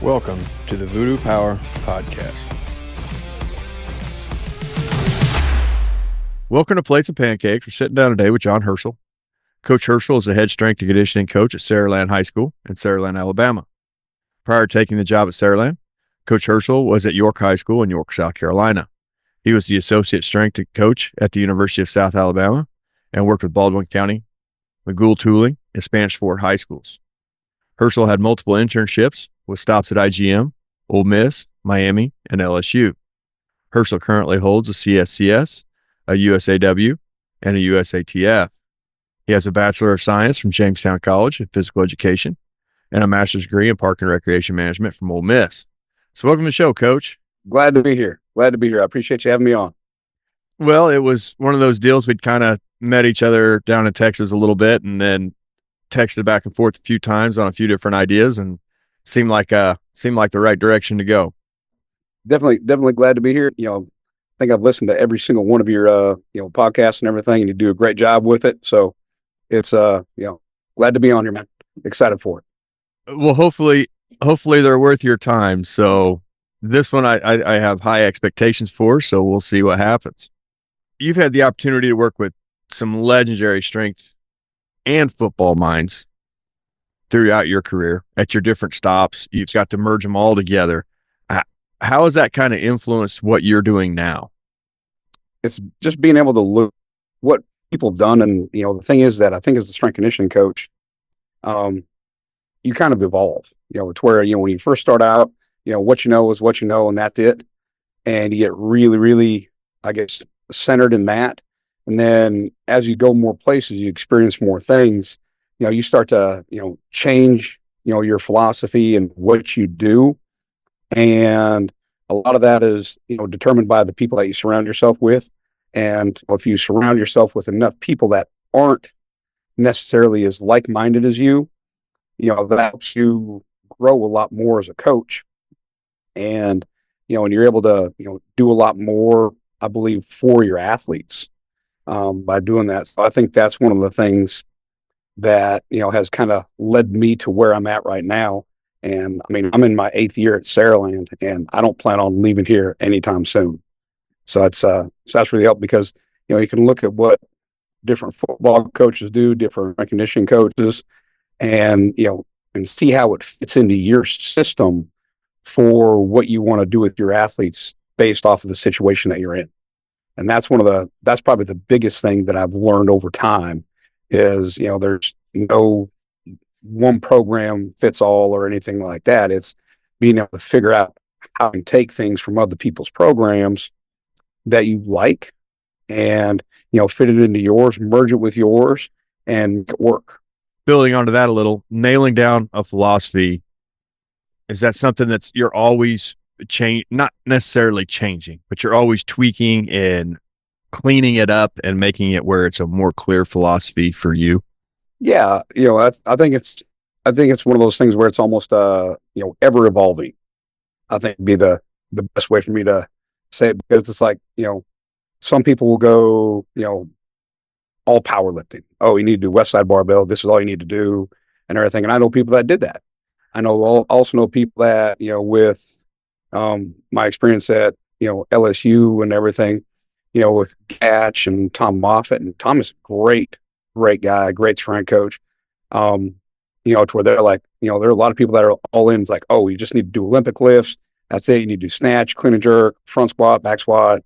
Welcome to the Voodoo Power Podcast. Welcome to Plates and Pancakes. We're sitting down today with Jon Hersel. Coach Hersel is the head strength and conditioning coach at Saraland High School in Saraland, Alabama. Prior to taking the job at Saraland, Coach Hersel was at York High School in York, South Carolina. He was the associate strength coach at the University of South Alabama and worked with Baldwin County, McGill Tooling, and Spanish Fort high schools. Hersel had multiple internships with stops at IGM, Ole Miss, Miami, and LSU. Hersel currently holds a CSCS, a USAW, and a USATF. He has a Bachelor of Science from Jamestown College in Physical Education and a master's degree in Park and Recreation Management from Ole Miss. So welcome to the show, Coach. Glad to be here. I appreciate you having me on. Well, it was one of those deals. We'd kind of met each other down in Texas a little bit and then texted back and forth a few times on a few different ideas and seemed like the right direction to go. Definitely glad to be here. I think I've listened to every single one of your podcasts and everything, and you do a great job with it. So it's glad to be on here, man. Excited for it. Well, hopefully they're worth your time. So this one I have high expectations for, so we'll see what happens. You've had the opportunity to work with some legendary strength and football minds throughout your career at your different stops. You've got to merge them all together. How has that kind of influenced what you're doing now? It's just being able to look what people have done. And, the thing is that I think as a strength conditioning coach, you kind of evolve, it's where, when you first start out, what you know is what you know, and that's it. And you get really, really, I guess, centered in that. And then as you go more places, you experience more things, you start to, change, your philosophy and what you do. And a lot of that is, determined by the people that you surround yourself with. And if you surround yourself with enough people that aren't necessarily as like-minded as you, that helps you grow a lot more as a coach. And, and you're able to, do a lot more, I believe, for your athletes by doing that. So I think that's one of the things that, has kind of led me to where I'm at right now. And I mean, I'm in my 8th year at Saraland, and I don't plan on leaving here anytime soon. So that's really helped because, you can look at what different football coaches do, different conditioning coaches, and, and see how it fits into your system for what you want to do with your athletes based off of the situation that you're in. And that's that's probably the biggest thing that I've learned over time is, there's no one program fits all or anything like that. It's being able to figure out how you can take things from other people's programs that you like and, fit it into yours, merge it with yours, and make it work. Building onto that a little, nailing down a philosophy, is that something that's you're always not necessarily changing, but you're always tweaking and cleaning it up and making it where it's a more clear philosophy for you? Yeah. I think it's one of those things where it's almost, ever evolving. I think would be the best way for me to say it, because it's like, some people will go, all powerlifting. Oh, you need to do West Side barbell. This is all you need to do and everything. And I know people that did that. I also know people that, with, my experience at, LSU and everything, with Gatch and Tom Moffitt, and Tom is a great guy, great strength coach. To where they're like, there are a lot of people that are all in. It's like, oh, you just need to do Olympic lifts. That's it. You need to do snatch, clean and jerk, front squat, back squat,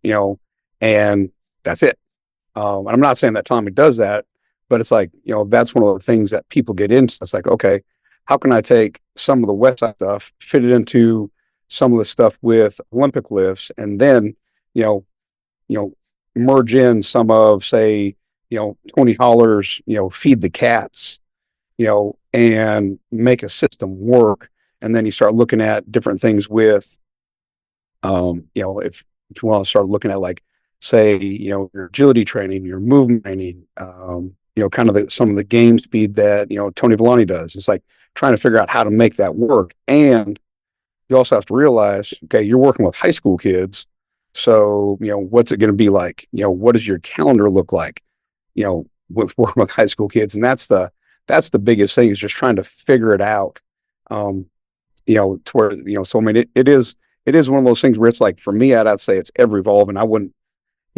and that's it. And I'm not saying that Tommy does that, but it's like, that's one of the things that people get into. It's like, okay, how can I take some of the West Side stuff, fit it into some of the stuff with Olympic lifts, and then, merge in some of, say, Tony Holler's, feed the cats, and make a system work. And then you start looking at different things with, if you want to start looking at, like, say, your agility training, your movement training, kind of some of the game speed that, Tony Villani does. It's like trying to figure out how to make that work. And you also have to realize, okay, you're working with high school kids. So, what's it going to be like? What does your calendar look like, with working with high school kids? And that's the biggest thing, is just trying to figure it out. to where, so I mean, it is one of those things where it's like, for me, I'd say it's ever evolving. I wouldn't,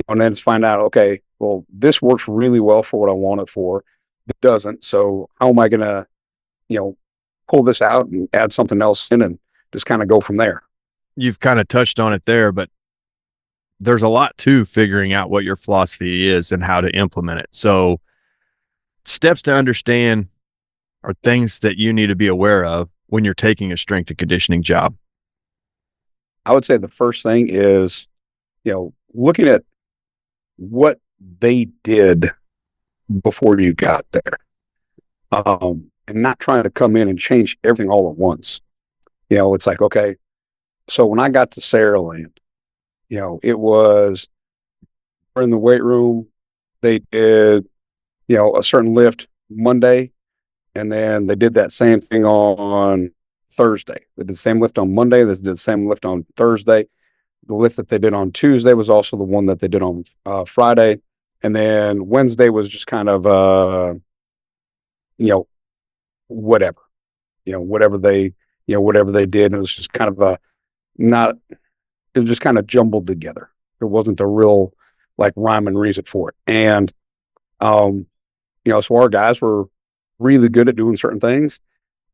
and then just find out, okay, well, this works really well for what I want it for. It doesn't. So how am I going to, pull this out and add something else in and just kind of go from there? You've kind of touched on it there, but there's a lot to figuring out what your philosophy is and how to implement it. So steps to understand are things that you need to be aware of when you're taking a strength and conditioning job. I would say the first thing is, looking at what they did before you got there, and not trying to come in and change everything all at once. It's like, okay, so when I got to Saraland, it was in the weight room. They did, a certain lift Monday, and then they did that same thing on Thursday. They did the same lift on Monday. They did the same lift on Thursday. The lift that they did on Tuesday was also the one that they did on Friday. And then Wednesday was just kind of, whatever, whatever they did. And it was just kind of it was just kind of jumbled together. There wasn't a real like rhyme and reason for it. And, so our guys were really good at doing certain things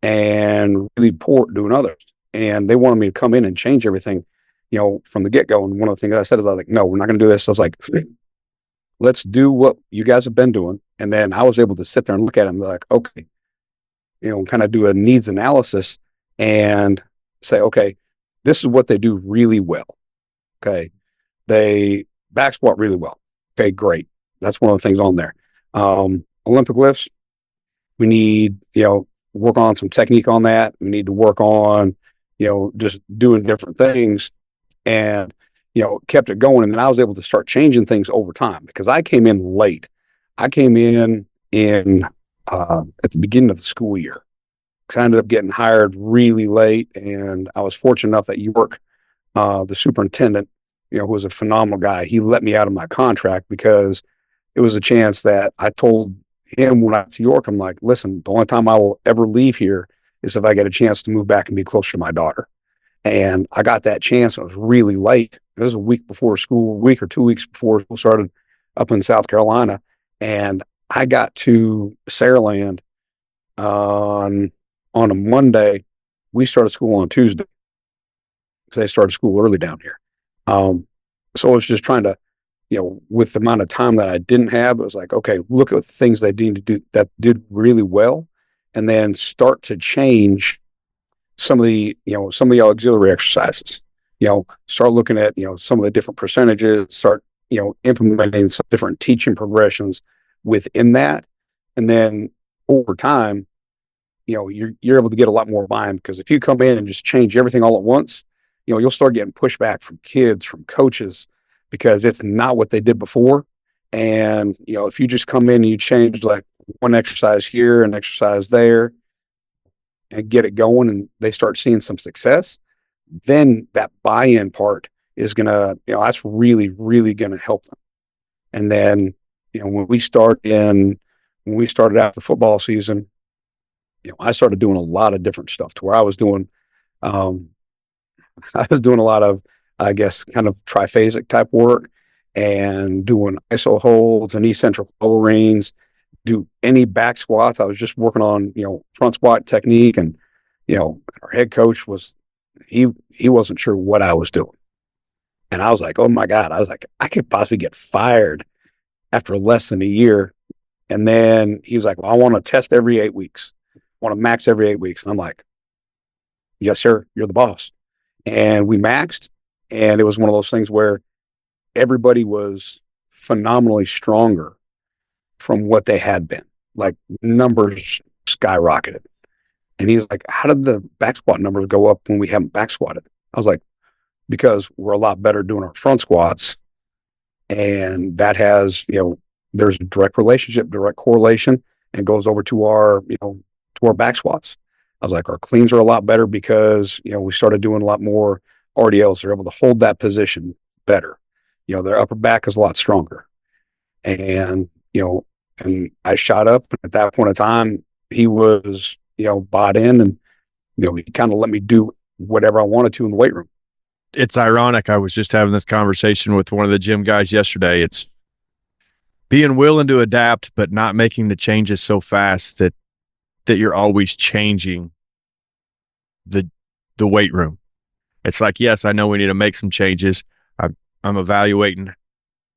and really poor at doing others. And they wanted me to come in and change everything, from the get-go. And one of the things I said is, I was like, no, we're not going to do this. I was like, let's do what you guys have been doing. And then I was able to sit there and look at them and be like, okay, kind of do a needs analysis and say, okay, this is what they do really well. Okay. They back squat really well. Okay, great. That's one of the things on there. Olympic lifts, we need, work on some technique on that. We need to work on, just doing different things, and, kept it going. And then I was able to start changing things over time because I came in late. I came in at the beginning of the school year. I ended up getting hired really late, and I was fortunate enough that York, the superintendent, who was a phenomenal guy, he let me out of my contract because it was a chance that I told him when I was to York, I'm like, listen, the only time I will ever leave here is if I get a chance to move back and be closer to my daughter. And I got that chance. It was really late. It was a week before school, a week or 2 weeks before school started up in South Carolina. And I got to Saraland on a Monday. We started school on Tuesday because they started school early down here. So I was just trying to, with the amount of time that I didn't have, it was like, okay, look at the things they need to do that did really well, and then start to change some of the auxiliary exercises. Start looking at, some of the different percentages, start, implementing some different teaching progressions within that. And then over time, you're able to get a lot more buy-in, because if you come in and just change everything all at once, you'll start getting pushback from kids, from coaches, because it's not what they did before. And, if you just come in and you change like one exercise here and exercise there and get it going, and they start seeing some success, then that buy-in part is going to, that's really, really going to help them. And then, when we started out the football season, I started doing a lot of different stuff to where I was doing a lot of, I guess, kind of triphasic type work, and doing iso holds and eccentric lowerings, do any back squats. I was just working on, front squat technique. And, our head coach he wasn't sure what I was doing. And I was like, oh my God, I could possibly get fired after less than a year. And then he was like, well, I want to test every 8 weeks. I want to max every 8 weeks. And I'm like, yes, sir, you're the boss. And we maxed, and it was one of those things where everybody was phenomenally stronger from what they had been. Like, numbers skyrocketed. And he's like, how did the back squat numbers go up when we haven't back squatted? I was like, because we're a lot better doing our front squats. And that has, there's a direct relationship, direct correlation, and goes over to our, to our back squats. I was like, our cleans are a lot better because, we started doing a lot more RDLs. They're able to hold that position better. Their upper back is a lot stronger. And, and I shot up. At that point in time, he was, bought in, and, he kind of let me do whatever I wanted to in the weight room. It's ironic. I was just having this conversation with one of the gym guys yesterday. It's being willing to adapt, but not making the changes so fast that you're always changing the weight room. It's like, yes, I know we need to make some changes. I'm evaluating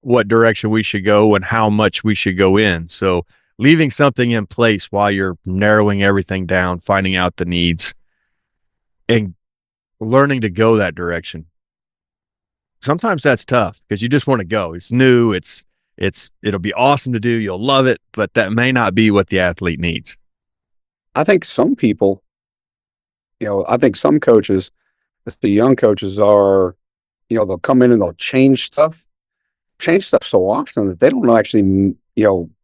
what direction we should go and how much we should go in. So leaving something in place while you're narrowing everything down, finding out the needs, and learning to go that direction. Sometimes that's tough because you just want to go. It's new. It'll be awesome to do. You'll love it, but that may not be what the athlete needs. I think some people, I think some coaches, the young coaches are, they'll come in and they'll change stuff so often that they don't know actually,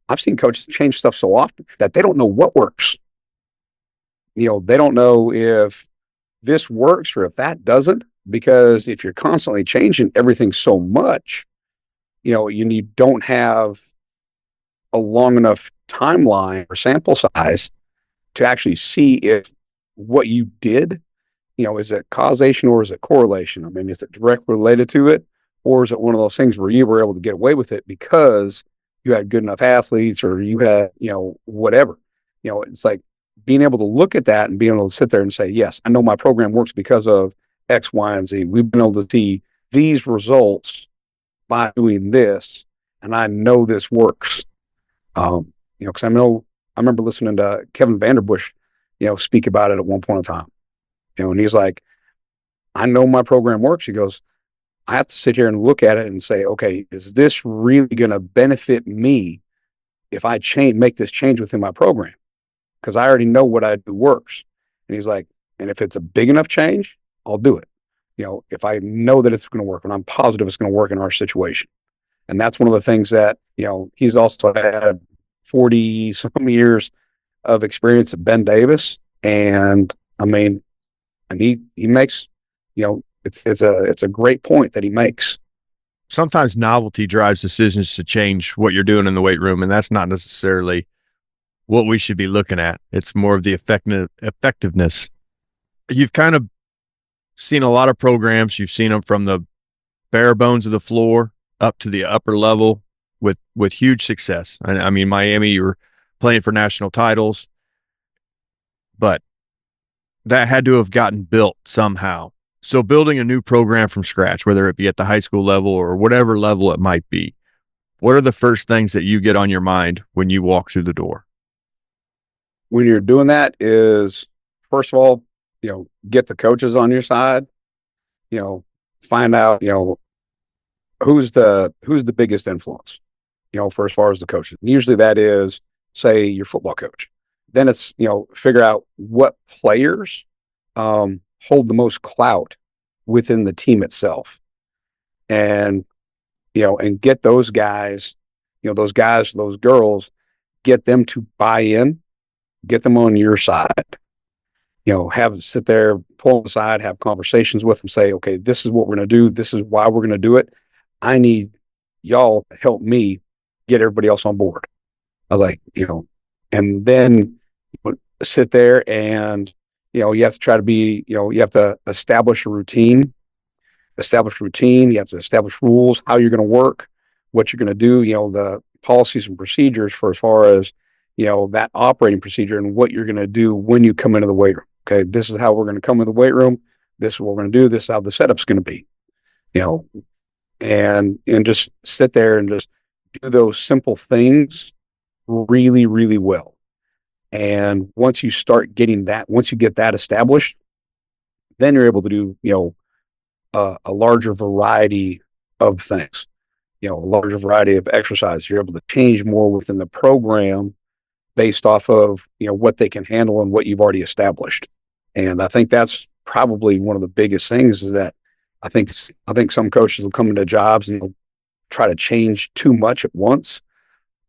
I've seen coaches change stuff so often that they don't know what works. They don't know if this works or if that doesn't, because if you're constantly changing everything so much, you don't have a long enough timeline or sample size to actually see if what you did, is it causation or is it correlation? I mean, is it directly related to it, or is it one of those things where you were able to get away with it because you had good enough athletes or you had, whatever? It's like being able to look at that and being able to sit there and say, yes, I know my program works because of X, Y, and Z. We've been able to see these results by doing this, and I know this works. Because I remember listening to Kevin Vanderbush, speak about it at one point in time. And he's like, I know my program works. He goes, I have to sit here and look at it and say, okay, is this really going to benefit me if I make this change within my program? Because I already know what I do works. And he's like, and if it's a big enough change, I'll do it. If I know that it's going to work and I'm positive it's going to work in our situation. And that's one of the things that, he's also had 40 some years of experience at Ben Davis. And I mean, and he makes, it's a great point that he makes. Sometimes novelty drives decisions to change what you're doing in the weight room, and that's not necessarily what we should be looking at. It's more of the effectiveness. You've kind of seen a lot of programs. You've seen them from the bare bones of the floor up to the upper level with huge success. I mean, Miami, you were playing for national titles, but that had to have gotten built somehow. So building a new program from scratch, whether it be at the high school level or whatever level it might be, what are the first things that you get on your mind when you walk through the door? When you're doing that is, first of all, get the coaches on your side, find out, who's the biggest influence, for as far as the coaches. And usually that is, say, your football coach. Then it's, figure out what players hold the most clout within the team itself. And, and get those guys, those girls, get them to buy in, get them on your side. Sit there, pull them aside, have conversations with them, say, okay, this is what we're going to do. This is why we're going to do it. I need y'all to help me get everybody else on board. I was like, and then sit there and, you have to try to be, you have to establish a routine. You have to establish rules, how you're going to work, what you're going to do, the policies and procedures for as far as, that operating procedure and what you're going to do when you come into the weight room. Okay, this is how we're going to come in the weight room. This is what we're going to do. This is how the setup's going to be, and just sit there and just do those simple things really, really well. And once you start getting that, once you get that established, then you're able to do, a larger variety of things, a larger variety of exercise. You're able to change more within the program based off of, what they can handle and what you've already established. And I think that's probably one of the biggest things is that I think some coaches will come into jobs and they'll try to change too much at once,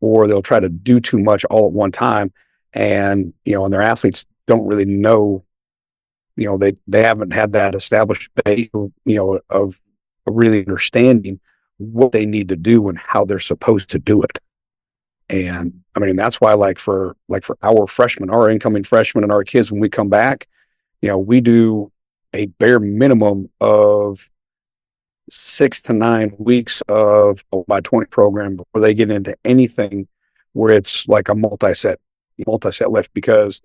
or they'll try to do too much all at one time. And, and their athletes don't really know, they haven't had that established base, of really understanding what they need to do and how they're supposed to do it. And I mean, that's why like for our freshmen, our incoming freshmen and our kids, when we come back, we do a bare minimum of 6 to 9 weeks of a by 20 program before they get into anything where it's like a multi-set lift, because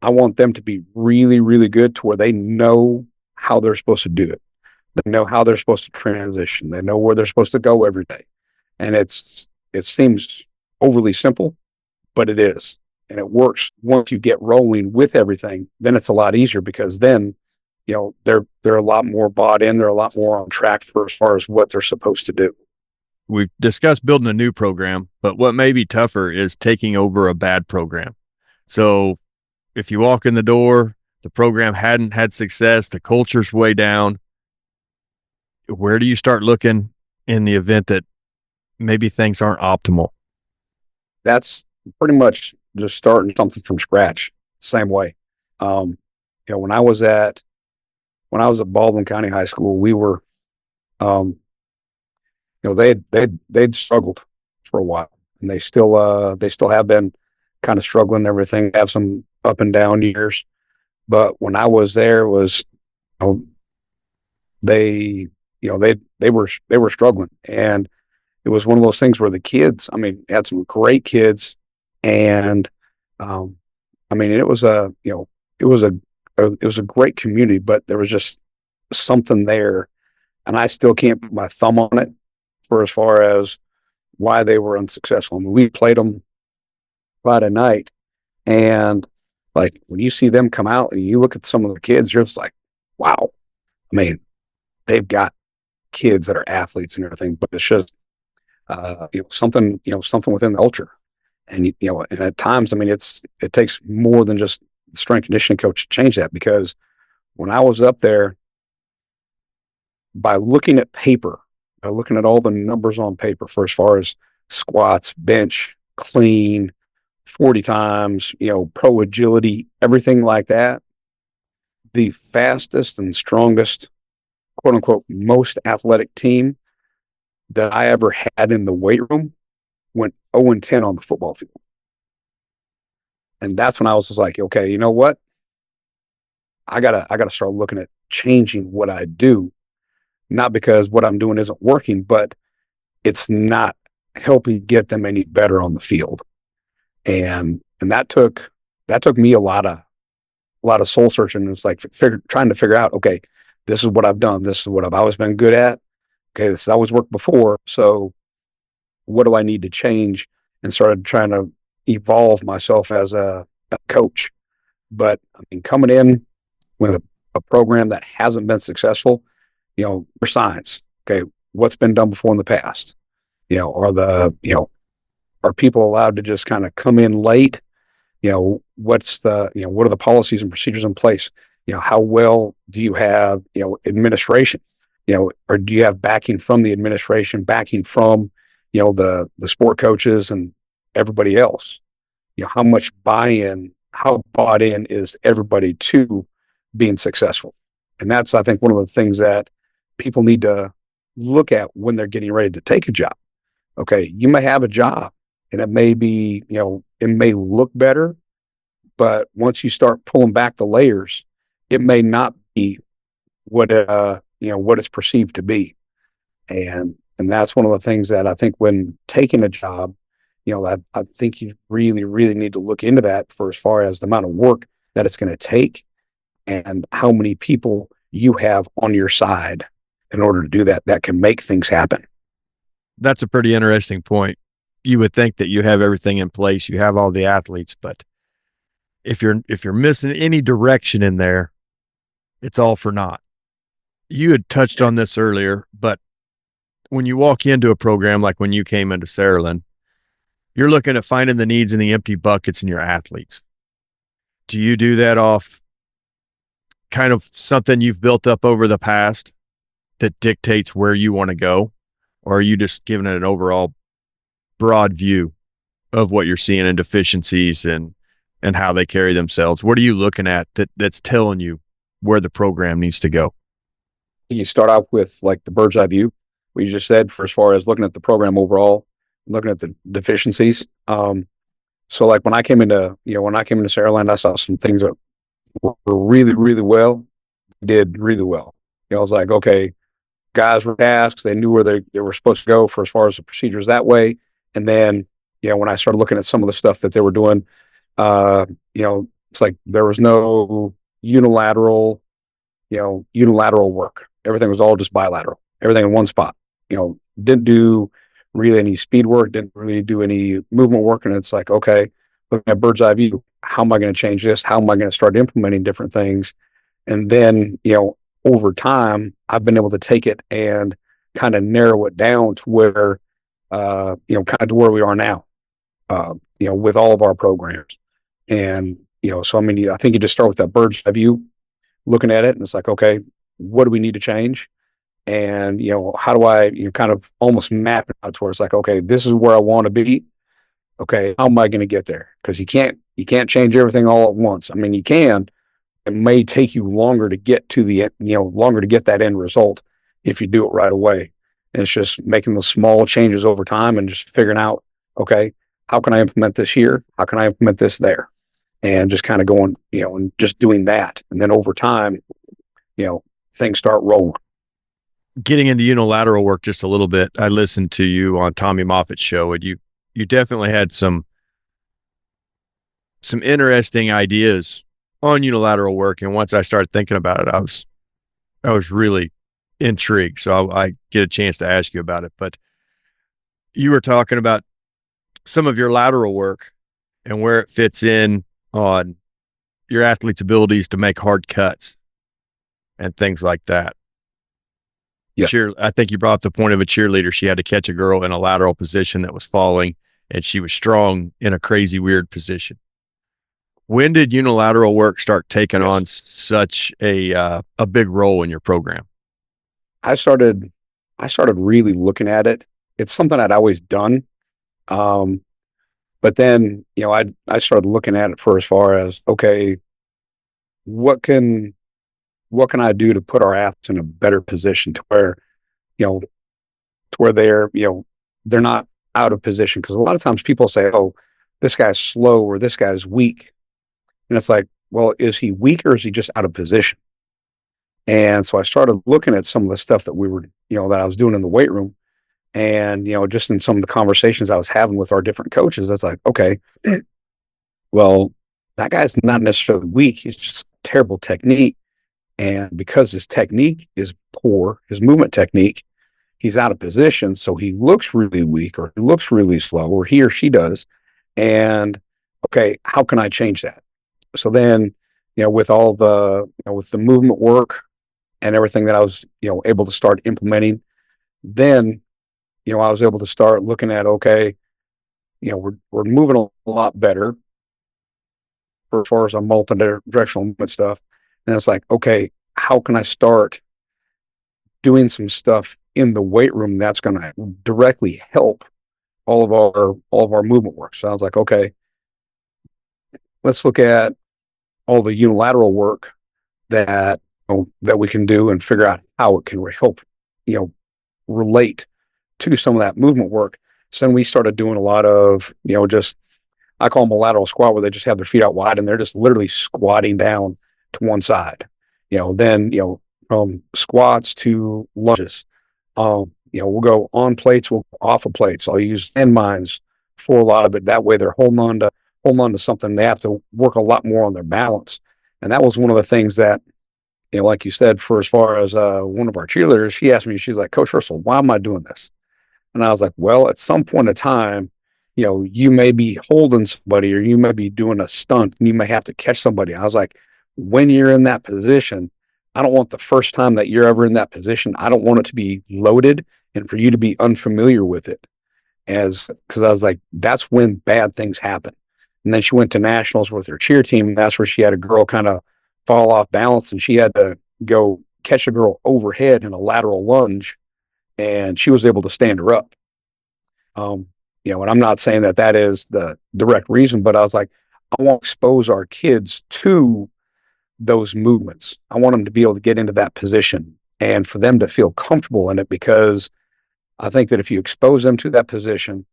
I want them to be really, really good to where they know how they're supposed to do it. They know how they're supposed to transition. They know where they're supposed to go every day. And it seems overly simple, but it is. And it works. Once you get rolling with everything, then it's a lot easier, because then, they're a lot more bought in. They're a lot more on track for as far as what they're supposed to do. We've discussed building a new program, but what may be tougher is taking over a bad program. So if you walk in the door, the program hadn't had success, the culture's way down, where do you start looking in the event that maybe things aren't optimal? That's pretty much just starting something from scratch. Same way. When I was at Baldwin County High School, we were, they'd struggled for a while, and they still have been kind of struggling and everything, have some up and down years. But when I was there, was, they, they were struggling, and it was one of those things where the kids, had some great kids, and, it was it was a great community, but there was just something there, and I still can't put my thumb on it for as far as why they were unsuccessful. We played them Friday night, and like when you see them come out and you look at some of the kids, you're just like, wow. They've got kids that are athletes and everything, but it's just something within the culture. And and at times, it takes more than just the strength conditioning coach to change that, because when I was up there, by looking at paper, by looking at all the numbers on paper for as far as squats, bench, clean, 40 times, pro agility, everything like that, the fastest and strongest, quote unquote, most athletic team that I ever had in the weight room went 0-10 on the football field. And that's when I was just like, okay, you know what? I gotta start looking at changing what I do, not because what I'm doing isn't working, but it's not helping get them any better on the field. And that took me a lot of soul searching. It's like trying to figure out, okay, this is what I've done. This is what I've always been good at. Okay, this has always worked before. So what do I need to change? And started trying to evolve myself as a coach. But coming in with a program that hasn't been successful, for science, okay, what's been done before in the past? Are people allowed to just kind of come in late? What are the policies and procedures in place? How well do you have, administration? Or do you have backing from the administration, backing from, the sport coaches and everybody else? How much buy-in, how bought in is everybody to being successful? And that's, I think, one of the things that people need to look at when they're getting ready to take a job. Okay, you may have a job and it may be, it may look better, but once you start pulling back the layers, it may not be what what it's perceived to be. And that's one of the things that I think when taking a job, I think you really, really need to look into that for as far as the amount of work that it's going to take and how many people you have on your side in order to do that can make things happen. That's a pretty interesting point. You would think that you have everything in place, you have all the athletes, but if you're missing any direction in there, it's all for naught. You had touched on this earlier, but when you walk into a program like when you came into Saraland, you're looking at finding the needs in the empty buckets in your athletes. Do you do that off kind of something you've built up over the past that dictates where you want to go? Or are you just giving it an overall broad view of what you're seeing in deficiencies and how they carry themselves? What are you looking at that's telling you where the program needs to go? You start out with like the bird's eye view, what you just said, for as far as looking at the program overall, looking at the deficiencies. So like when I came into Saraland, I saw some things that were really, really well, did really well. I was like, okay, guys were tasks. They knew where they were supposed to go for as far as the procedures that way. And then, when I started looking at some of the stuff that they were doing, uh, it's like there was no unilateral work. Everything was all just bilateral, everything in one spot. Didn't do really any speed work, didn't really do any movement work. And it's like, okay, looking at bird's eye view, how am I going to change this? How am I going to start implementing different things? And then, over time, I've been able to take it and kind of narrow it down to where, kind of to where we are now, with all of our programs. And, so I mean, I think you just start with that bird's eye view, looking at it, and it's like, okay, what do we need to change? And, how do I, kind of almost map it out to where it's like, okay, this is where I want to be. Okay, how am I going to get there? Because you can't change everything all at once. I mean, you can. It may take you longer to get to longer to get that end result if you do it right away. And it's just making the small changes over time and just figuring out, okay, how can I implement this here? How can I implement this there? And just kind of going, and just doing that. And then over time, things start rolling. Getting into unilateral work just a little bit, I listened to you on Tommy Moffitt's show, and you definitely had some interesting ideas on unilateral work. And once I started thinking about it, I was really intrigued. So I get a chance to ask you about it. But you were talking about some of your lateral work and where it fits in on your athlete's abilities to make hard cuts and things like that. Yeah. I think you brought up the point of a cheerleader. She had to catch a girl in a lateral position that was falling, and she was strong in a crazy, weird position. When did unilateral work start taking on such a big role in your program? I started really looking at it. It's something I'd always done. But then, I started looking at it for as far as, okay, what can I do to put our athletes in a better position to where, they're not out of position. Because a lot of times people say, oh, this guy's slow or this guy's weak. And it's like, well, is he weak or is he just out of position? And so I started looking at some of the stuff that we were, that I was doing in the weight room. And, just in some of the conversations I was having with our different coaches, it's like, okay, well, that guy's not necessarily weak. He's just terrible technique. And because his technique is poor, his movement technique, he's out of position. So he looks really weak or he looks really slow or he or she does. And okay, how can I change that? So then, with all with the movement work and everything that I was, able to start implementing, then, I was able to start looking at, okay, we're moving a lot better as far as our multi-directional movement stuff. And it's like, okay, how can I start doing some stuff in the weight room that's going to directly help all of our movement work? So I was like, okay, let's look at all the unilateral work that that we can do and figure out how it can help, relate to some of that movement work. So then we started doing a lot of, just, I call them a lateral squat, where they just have their feet out wide and they're just literally squatting down to one side. Then, from squats to lunges. We'll go on plates, we'll go off of plates. I'll use end mines for a lot of it. That way they're holding on to something. They have to work a lot more on their balance. And that was one of the things that, like you said, for as far as one of our cheerleaders, she asked me, she's like, Coach Hersel, why am I doing this? And I was like, well, at some point in time, you may be holding somebody or you may be doing a stunt and you may have to catch somebody. I was like, when you're in that position, I don't want the first time that you're ever in that position, I don't want it to be loaded and for you to be unfamiliar with it. Because I was like, that's when bad things happen. And then she went to nationals with her cheer team. And that's where she had a girl kind of fall off balance and she had to go catch a girl overhead in a lateral lunge. And she was able to stand her up. And I'm not saying that is the direct reason, but I was like, I want to expose our kids to those movements. I want them to be able to get into that position and for them to feel comfortable in it, because I think that if you expose them to that position,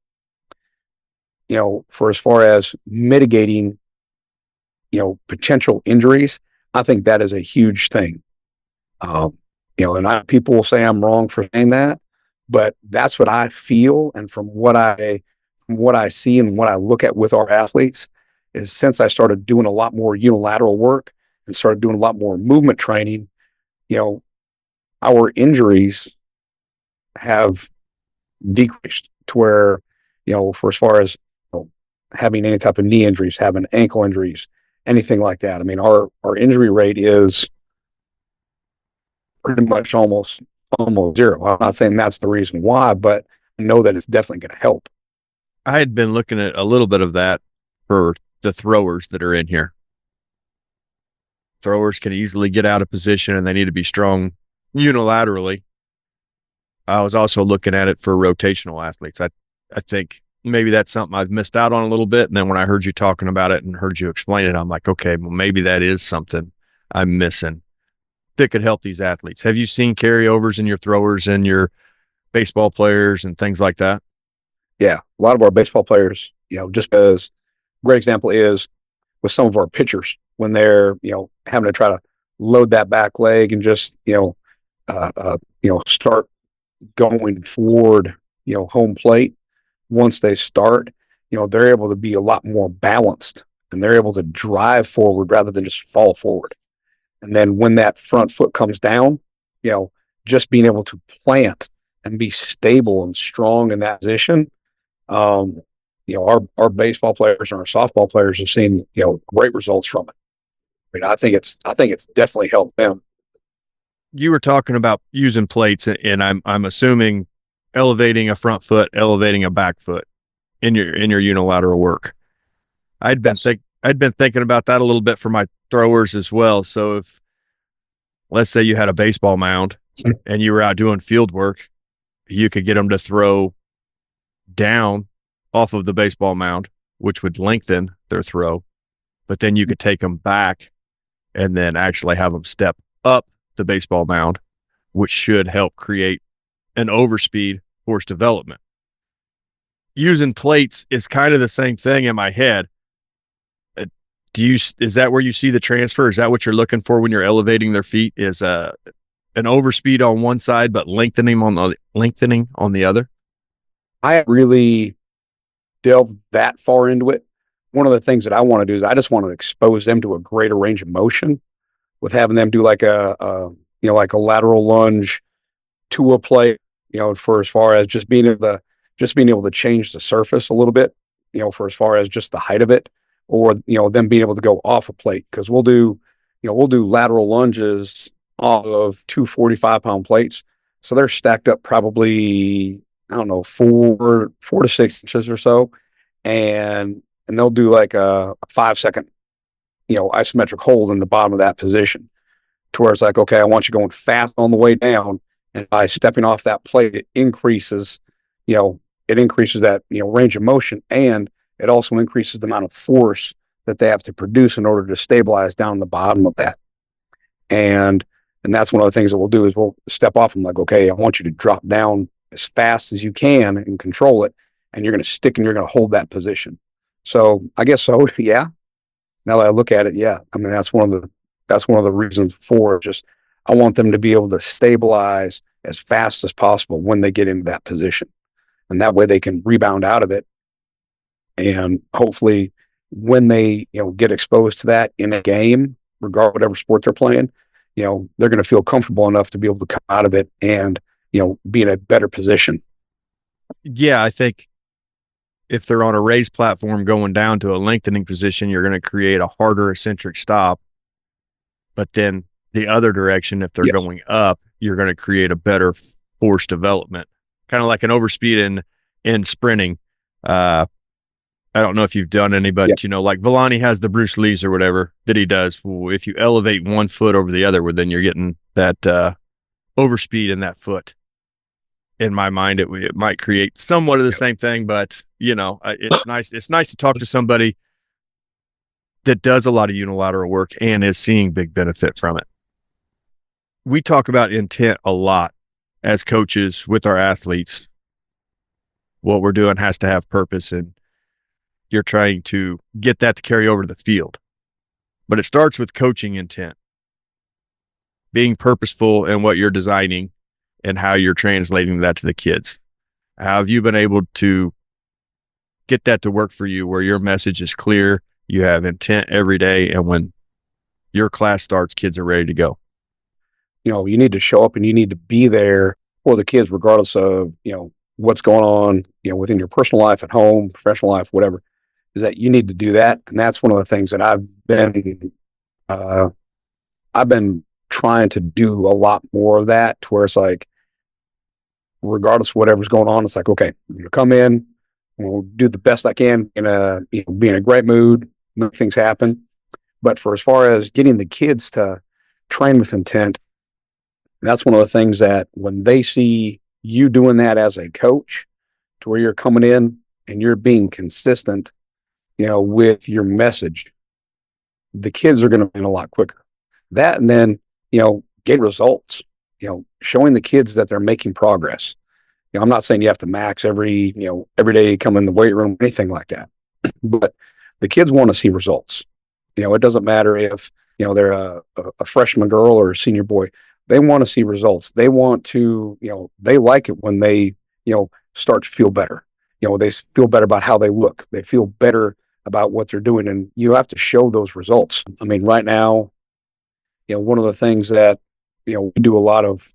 for as far as mitigating, potential injuries, I think that is a huge thing. And people will say I'm wrong for saying that, but that's what I feel. And from what I see and what I look at with our athletes is since I started doing a lot more unilateral work and started doing a lot more movement training, our injuries have decreased to where, for as far as having any type of knee injuries, having ankle injuries, anything like that. I mean, our injury rate is pretty much almost zero. I'm not saying that's the reason why, but I know that it's definitely going to help. I had been looking at a little bit of that for the throwers that are in here. Throwers can easily get out of position and they need to be strong unilaterally. I was also looking at it for rotational athletes. I think maybe that's something I've missed out on a little bit. And then when I heard you talking about it and heard you explain it, I'm like, okay, well, maybe that is something I'm missing that could help these athletes. Have you seen carryovers in your throwers and your baseball players and things like that? Yeah, a lot of our baseball players, just as a great example is with some of our pitchers when they're, having to try to load that back leg and just, start going toward, home plate. Once they start, they're able to be a lot more balanced and they're able to drive forward rather than just fall forward. And then when that front foot comes down, just being able to plant and be stable and strong in that position. Our baseball players and our softball players have seen, great results from it. I mean, I think it's definitely helped them. You were talking about using plates, and I'm assuming elevating a front foot, elevating a back foot in your unilateral work. I'd been thinking about that a little bit for my throwers as well. So if, let's say you had a baseball mound and you were out doing field work, you could get them to throw down off of the baseball mound, which would lengthen their throw, but then you could take them back and then actually have them step up the baseball mound, which should help create an overspeed force development. Using plates is kind of the same thing in my head. Is that where you see the transfer? Is that what you're looking for when you're elevating their feet? Is an overspeed on one side, but lengthening on the other? I really delved that far into it. One of the things that I want to do is I just want to expose them to a greater range of motion with having them do like a lateral lunge to a plate, for as far as just being able to change the surface a little bit, for as far as just the height of it, or them being able to go off a plate, because we'll do lateral lunges off of 245-pound plates, so they're stacked up probably, I don't know, 4 to 6 inches or so, and they'll do like a 5-second isometric hold in the bottom of that position, to where it's like, okay, I want you going fast on the way down, and by stepping off that plate, it increases that range of motion, and it also increases the amount of force that they have to produce in order to stabilize down the bottom of that. And that's one of the things that we'll do is we'll step off and like, okay, I want you to drop down as fast as you can and control it, and you're going to stick and you're going to hold that position. So I guess so, yeah. Now that I look at it, yeah. I mean, that's one of the reasons for just I want them to be able to stabilize as fast as possible when they get into that position, and that way they can rebound out of it. And hopefully, when they get exposed to that in a game, regardless whatever sport they're playing, they're going to feel comfortable enough to be able to come out of it and be in a better position. Yeah, I think if they're on a raised platform going down to a lengthening position, you're going to create a harder eccentric stop. But then the other direction, if they're going up, you're going to create a better force development, kind of like an overspeed in sprinting. I don't know if you've done any, but like Villani has the Bruce Lee's or whatever that he does. Well, if you elevate one foot over the other, well, then you're getting that overspeed in that foot. In my mind, it might create somewhat of the same thing, but it's nice. It's nice to talk to somebody that does a lot of unilateral work and is seeing big benefit from it. We talk about intent a lot as coaches with our athletes. What we're doing has to have purpose, and you're trying to get that to carry over to the field. but it starts with coaching intent, being purposeful in what you're designing and how you're translating that to the kids. How have you been able to get that to work for you where your message is clear, you have intent every day, and when your class starts, kids are ready to go? You need to show up and you need to be there for the kids, regardless of, what's going on, within your personal life, at home, professional life, whatever, is that you need to do that. And that's one of the things that I've been trying to do a lot more of that, to where it's like, regardless of whatever's going on, it's like, okay, I'm going to come in, we'll do the best I can, be in a great mood, make things happen. But for as far as getting the kids to train with intent, that's one of the things that when they see you doing that as a coach, to where you're coming in and you're being consistent, with your message, the kids are going to learn a lot quicker. That, and then, get results, showing the kids that they're making progress. I'm not saying you have to max every day you come in the weight room, anything like that, but the kids want to see results. It doesn't matter if, they're a freshman girl or a senior boy. They want to see results. They want to, they like it when they, start to feel better. They feel better about how they look. They feel better about what they're doing. And you have to show those results. I mean, right now, one of the things that, we do a lot of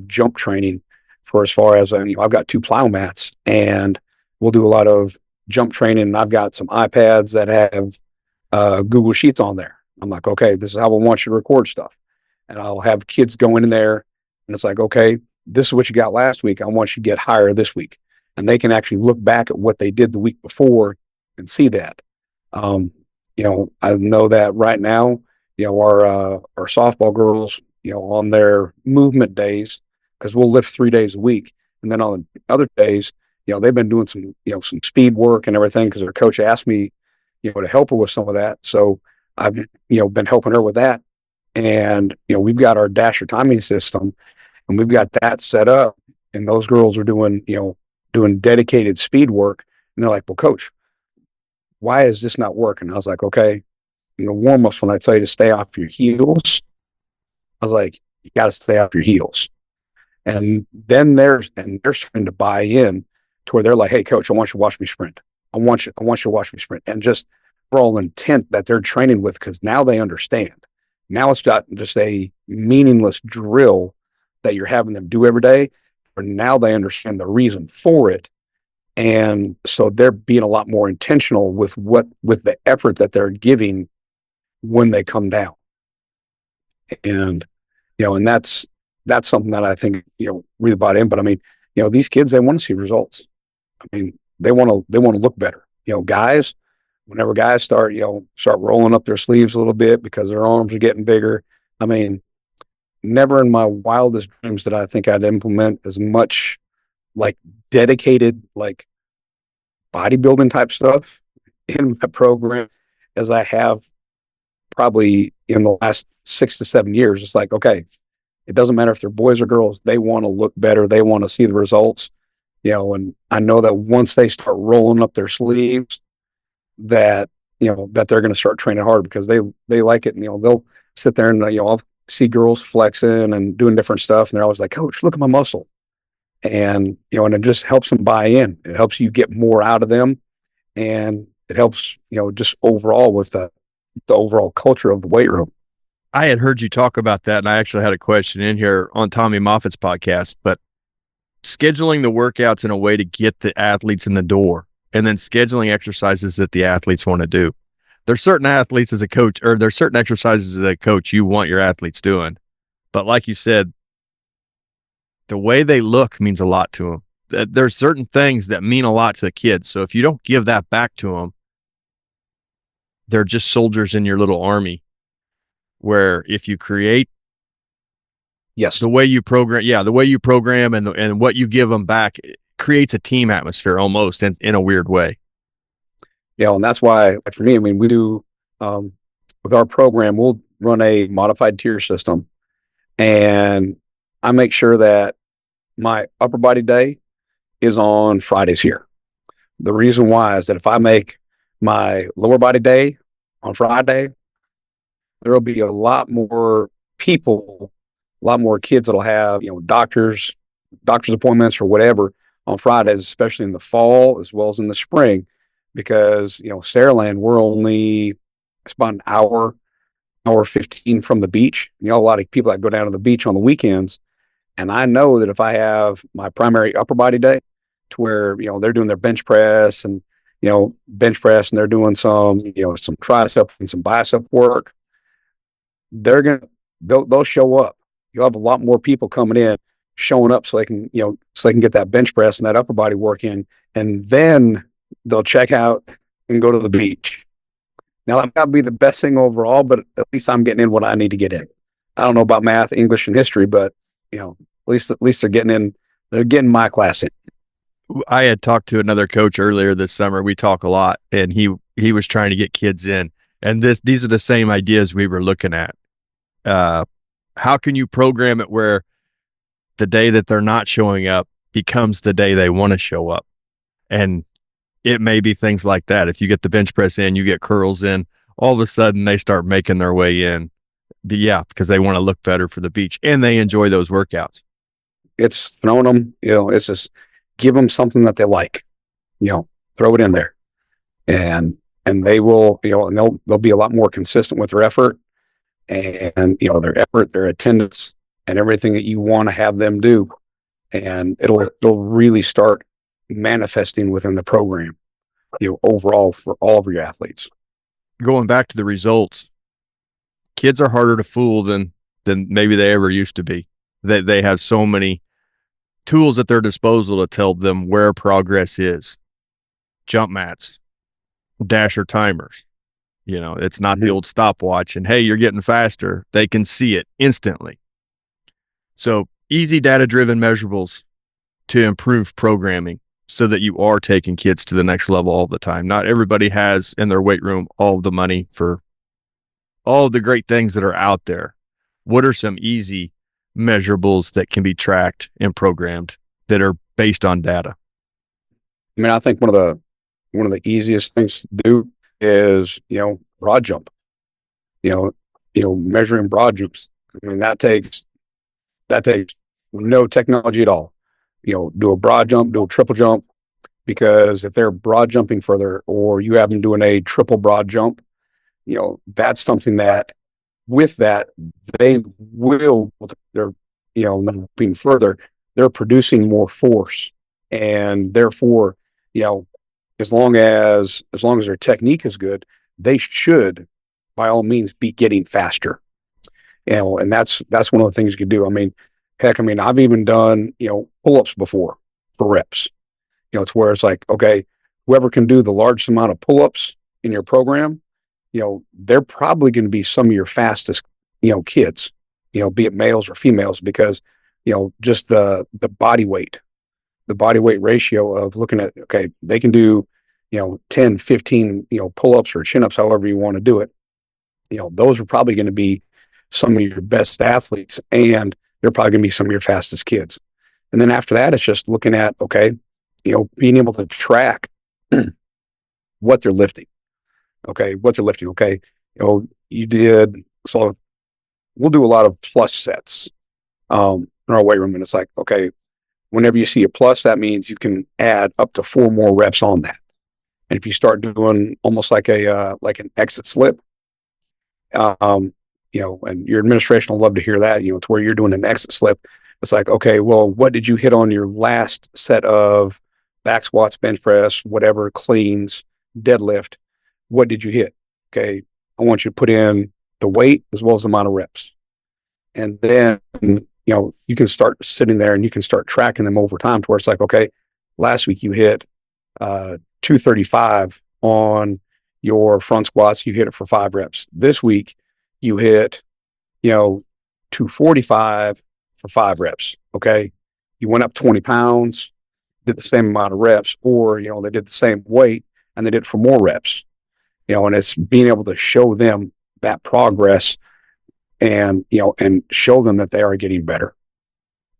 jump training for, as far as, I've got 2 plow mats, and we'll do a lot of jump training. And I've got some iPads that have Google Sheets on there. I'm like, okay, this is how I want you to record stuff. And I'll have kids going in there, and it's like, okay, this is what you got last week. I want you to get higher this week. And they can actually look back at what they did the week before and see that. I know that right now, our softball girls, on their movement days, because we'll lift 3 days a week. And then on other days, they've been doing some, some speed work and everything, because their coach asked me, to help her with some of that. So I've, been helping her with that. And, we've got our dasher timing system, and we've got that set up, and those girls are doing dedicated speed work. And they're like, well, coach, why is this not working? I was like, okay, warm-ups, when I tell you to stay off your heels, I was like, you got to stay off your heels. And then they're starting to buy in, to where they're like, hey, coach, I want you to watch me sprint. I want you to watch me sprint. And just for all intent that they're training with, because now they understand. Now it's not just a meaningless drill that you're having them do every day, but now they understand the reason for it. And so they're being a lot more intentional with the effort that they're giving when they come down. And, and that's something that I think, really bought in. But I mean, these kids, they want to see results. I mean, they want to look better. Guys, whenever guys start rolling up their sleeves a little bit because their arms are getting bigger. I mean, never in my wildest dreams did I think I'd implement as much like dedicated, like bodybuilding type stuff in my program as I have probably in the last 6 to 7 years. It's like, okay, it doesn't matter if they're boys or girls. They want to look better. They want to see the results, and I know that once they start rolling up their sleeves, that, that they're going to start training hard, because they like it. And, they'll sit there and, I'll see girls flexing and doing different stuff. And they're always like, coach, look at my muscle. And, and it just helps them buy in. It helps you get more out of them. And it helps, just overall with the overall culture of the weight room. I had heard you talk about that, and I actually had a question in here on Tommy Moffitt's podcast, but scheduling the workouts in a way to get the athletes in the door, and then scheduling exercises that the athletes want to do. There's certain athletes as a coach, or there's certain exercises as a coach you want your athletes doing. But like you said, the way they look means a lot to them. There's certain things that mean a lot to the kids. So if you don't give that back to them, they're just soldiers in your little army. Where if you create the way you program and what you give them back, it creates a team atmosphere almost in a weird way. Yeah. And that's why, for me, I mean, we do, with our program, we'll run a modified tier system, and I make sure that my upper body day is on Fridays here. The reason why is that if I make my lower body day on Friday, there'll be a lot more people, a lot more kids that'll have, doctor's appointments or whatever on Fridays, especially in the fall as well as in the spring, because, Saraland, it's about an hour 15 from the beach. A lot of people that go down to the beach on the weekends. And I know that if I have my primary upper body day to where, they're doing their bench press and they're doing some tricep and some bicep work, they'll show up. You'll have a lot more people coming in, showing up so they can get that bench press and that upper body work in, and then they'll check out and go to the beach. Now that might not be the best thing overall, but at least I'm getting in what I need to get in. I don't know about math, English, and history, but at least they're getting in. They're getting my class in. I had talked to another coach earlier this summer. We talk a lot, and he was trying to get kids in, and these are the same ideas we were looking at. How can you program it where the day that they're not showing up becomes the day they want to show up? And it may be things like that. If you get the bench press in, you get curls in, all of a sudden they start making their way in. Because they want to look better for the beach and they enjoy those workouts. It's throwing them, it's just give them something that they like, throw it in there, and they will, and they'll be a lot more consistent with their effort and, their attendance and everything that you want to have them do. And it'll really start manifesting within the program, overall for all of your athletes. Going back to the results, kids are harder to fool than maybe they ever used to be. They have so many tools at their disposal to tell them where progress is. Jump mats, dasher timers. It's not the old stopwatch and, hey, you're getting faster. They can see it instantly. So easy data-driven measurables to improve programming so that you are taking kids to the next level all the time. Not everybody has in their weight room all the money for all of the great things that are out there. What are some easy measurables that can be tracked and programmed that are based on data? I mean, I think one of the easiest things to do is, broad jump, measuring broad jumps. I mean, that takes no technology at all. Do a broad jump, do a triple jump, because if they're broad jumping further or you have them doing a triple broad jump, that's something that with that they're being further, they're producing more force, and therefore, as long as their technique is good, they should by all means be getting faster. And that's one of the things you can do. I mean, heck, I've even done, pull-ups before for reps. It's where it's like, okay, whoever can do the largest amount of pull-ups in your program, they're probably going to be some of your fastest, kids, be it males or females, because, just the body weight ratio of looking at, okay, they can do, 10, 15, pull-ups or chin-ups, however you want to do it. Those are probably going to be some of your best athletes, and they're probably going to be some of your fastest kids. And then after that, it's just looking at, okay, being able to track what they're lifting. Okay. So we'll do a lot of plus sets in our weight room. And it's like, okay, whenever you see a plus, that means you can add up to 4 more reps on that. And if you start doing almost like an exit slip, and your administration will love to hear that, it's where you're doing an exit slip. It's like, okay, well, what did you hit on your last set of back squats, bench press, whatever, cleans, deadlift? What did you hit? Okay, I want you to put in the weight as well as the amount of reps. And then, you can start sitting there and you can start tracking them over time to where it's like, okay, last week you hit 235 on your front squats. You hit it for 5 reps. This week you hit, 245 for 5 reps. Okay. You went up 20 pounds, did the same amount of reps, or, they did the same weight and they did it for more reps, and it's being able to show them that progress and, and show them that they are getting better.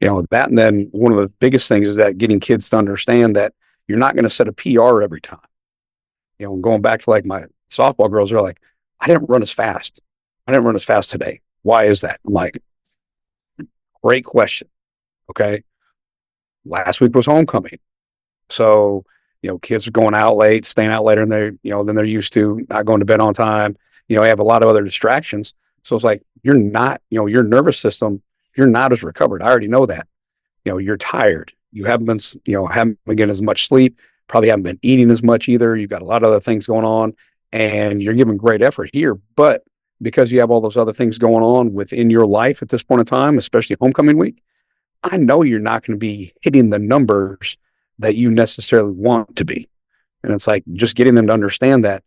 That, and then one of the biggest things is that getting kids to understand that you're not going to set a PR every time. Going back to like my softball girls, are like, I didn't run as fast. didn't run as fast today. Why is that? I'm like, great question. Okay. Last week was homecoming. So, kids are going out late, staying out later than they're used to, not going to bed on time. They have a lot of other distractions. So it's like, you're not, your nervous system, you're not as recovered. I already know that. You're tired. You haven't been getting as much sleep, probably haven't been eating as much either. You've got a lot of other things going on and you're giving great effort here. But because you have all those other things going on within your life at this point in time, especially homecoming week, I know you're not going to be hitting the numbers that you necessarily want to be. And it's like just getting them to understand that,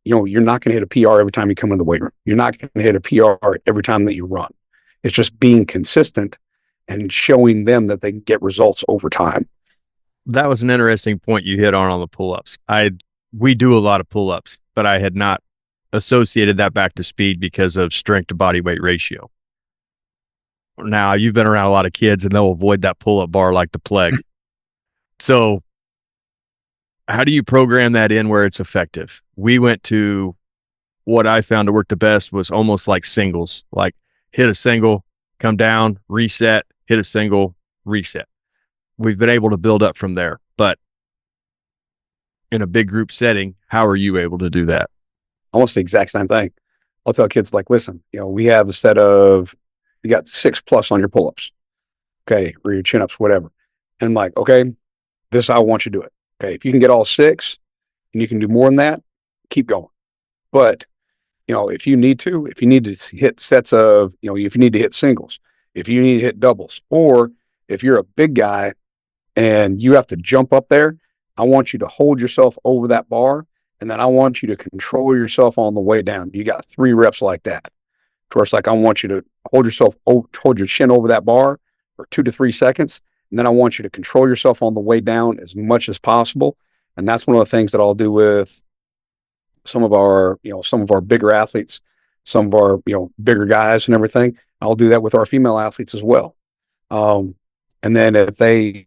you're not going to hit a PR every time you come in the weight room. You're not going to hit a PR every time that you run. It's just being consistent and showing them that they can get results over time. That was an interesting point you hit on the pull-ups. We do a lot of pull-ups, but I had not associated that back to speed because of strength to body weight ratio. Now, you've been around a lot of kids and they'll avoid that pull-up bar like the plague. So how do you program that in where it's effective? We went to what I found to work the best was almost like singles, like hit a single, come down, reset, hit a single, reset. We've been able to build up from there. But in a big group setting, how are you able to do that? Almost the exact same thing. I'll tell kids like, listen, we have a set of, you got 6+ on your pull-ups. Okay. Or your chin-ups, whatever. And I'm like, okay, this is how I want you to do it. Okay. If you can get all 6 and you can do more than that, keep going. But, if you need to hit sets of, if you need to hit singles, if you need to hit doubles, or if you're a big guy and you have to jump up there, I want you to hold yourself over that bar. And then I want you to control yourself on the way down. You got 3 reps like that. To where it's like, I want you to hold your chin over that bar for 2 to 3 seconds. And then I want you to control yourself on the way down as much as possible. And that's one of the things that I'll do with some of our bigger athletes, some of our, bigger guys and everything. I'll do that with our female athletes as well. And then if they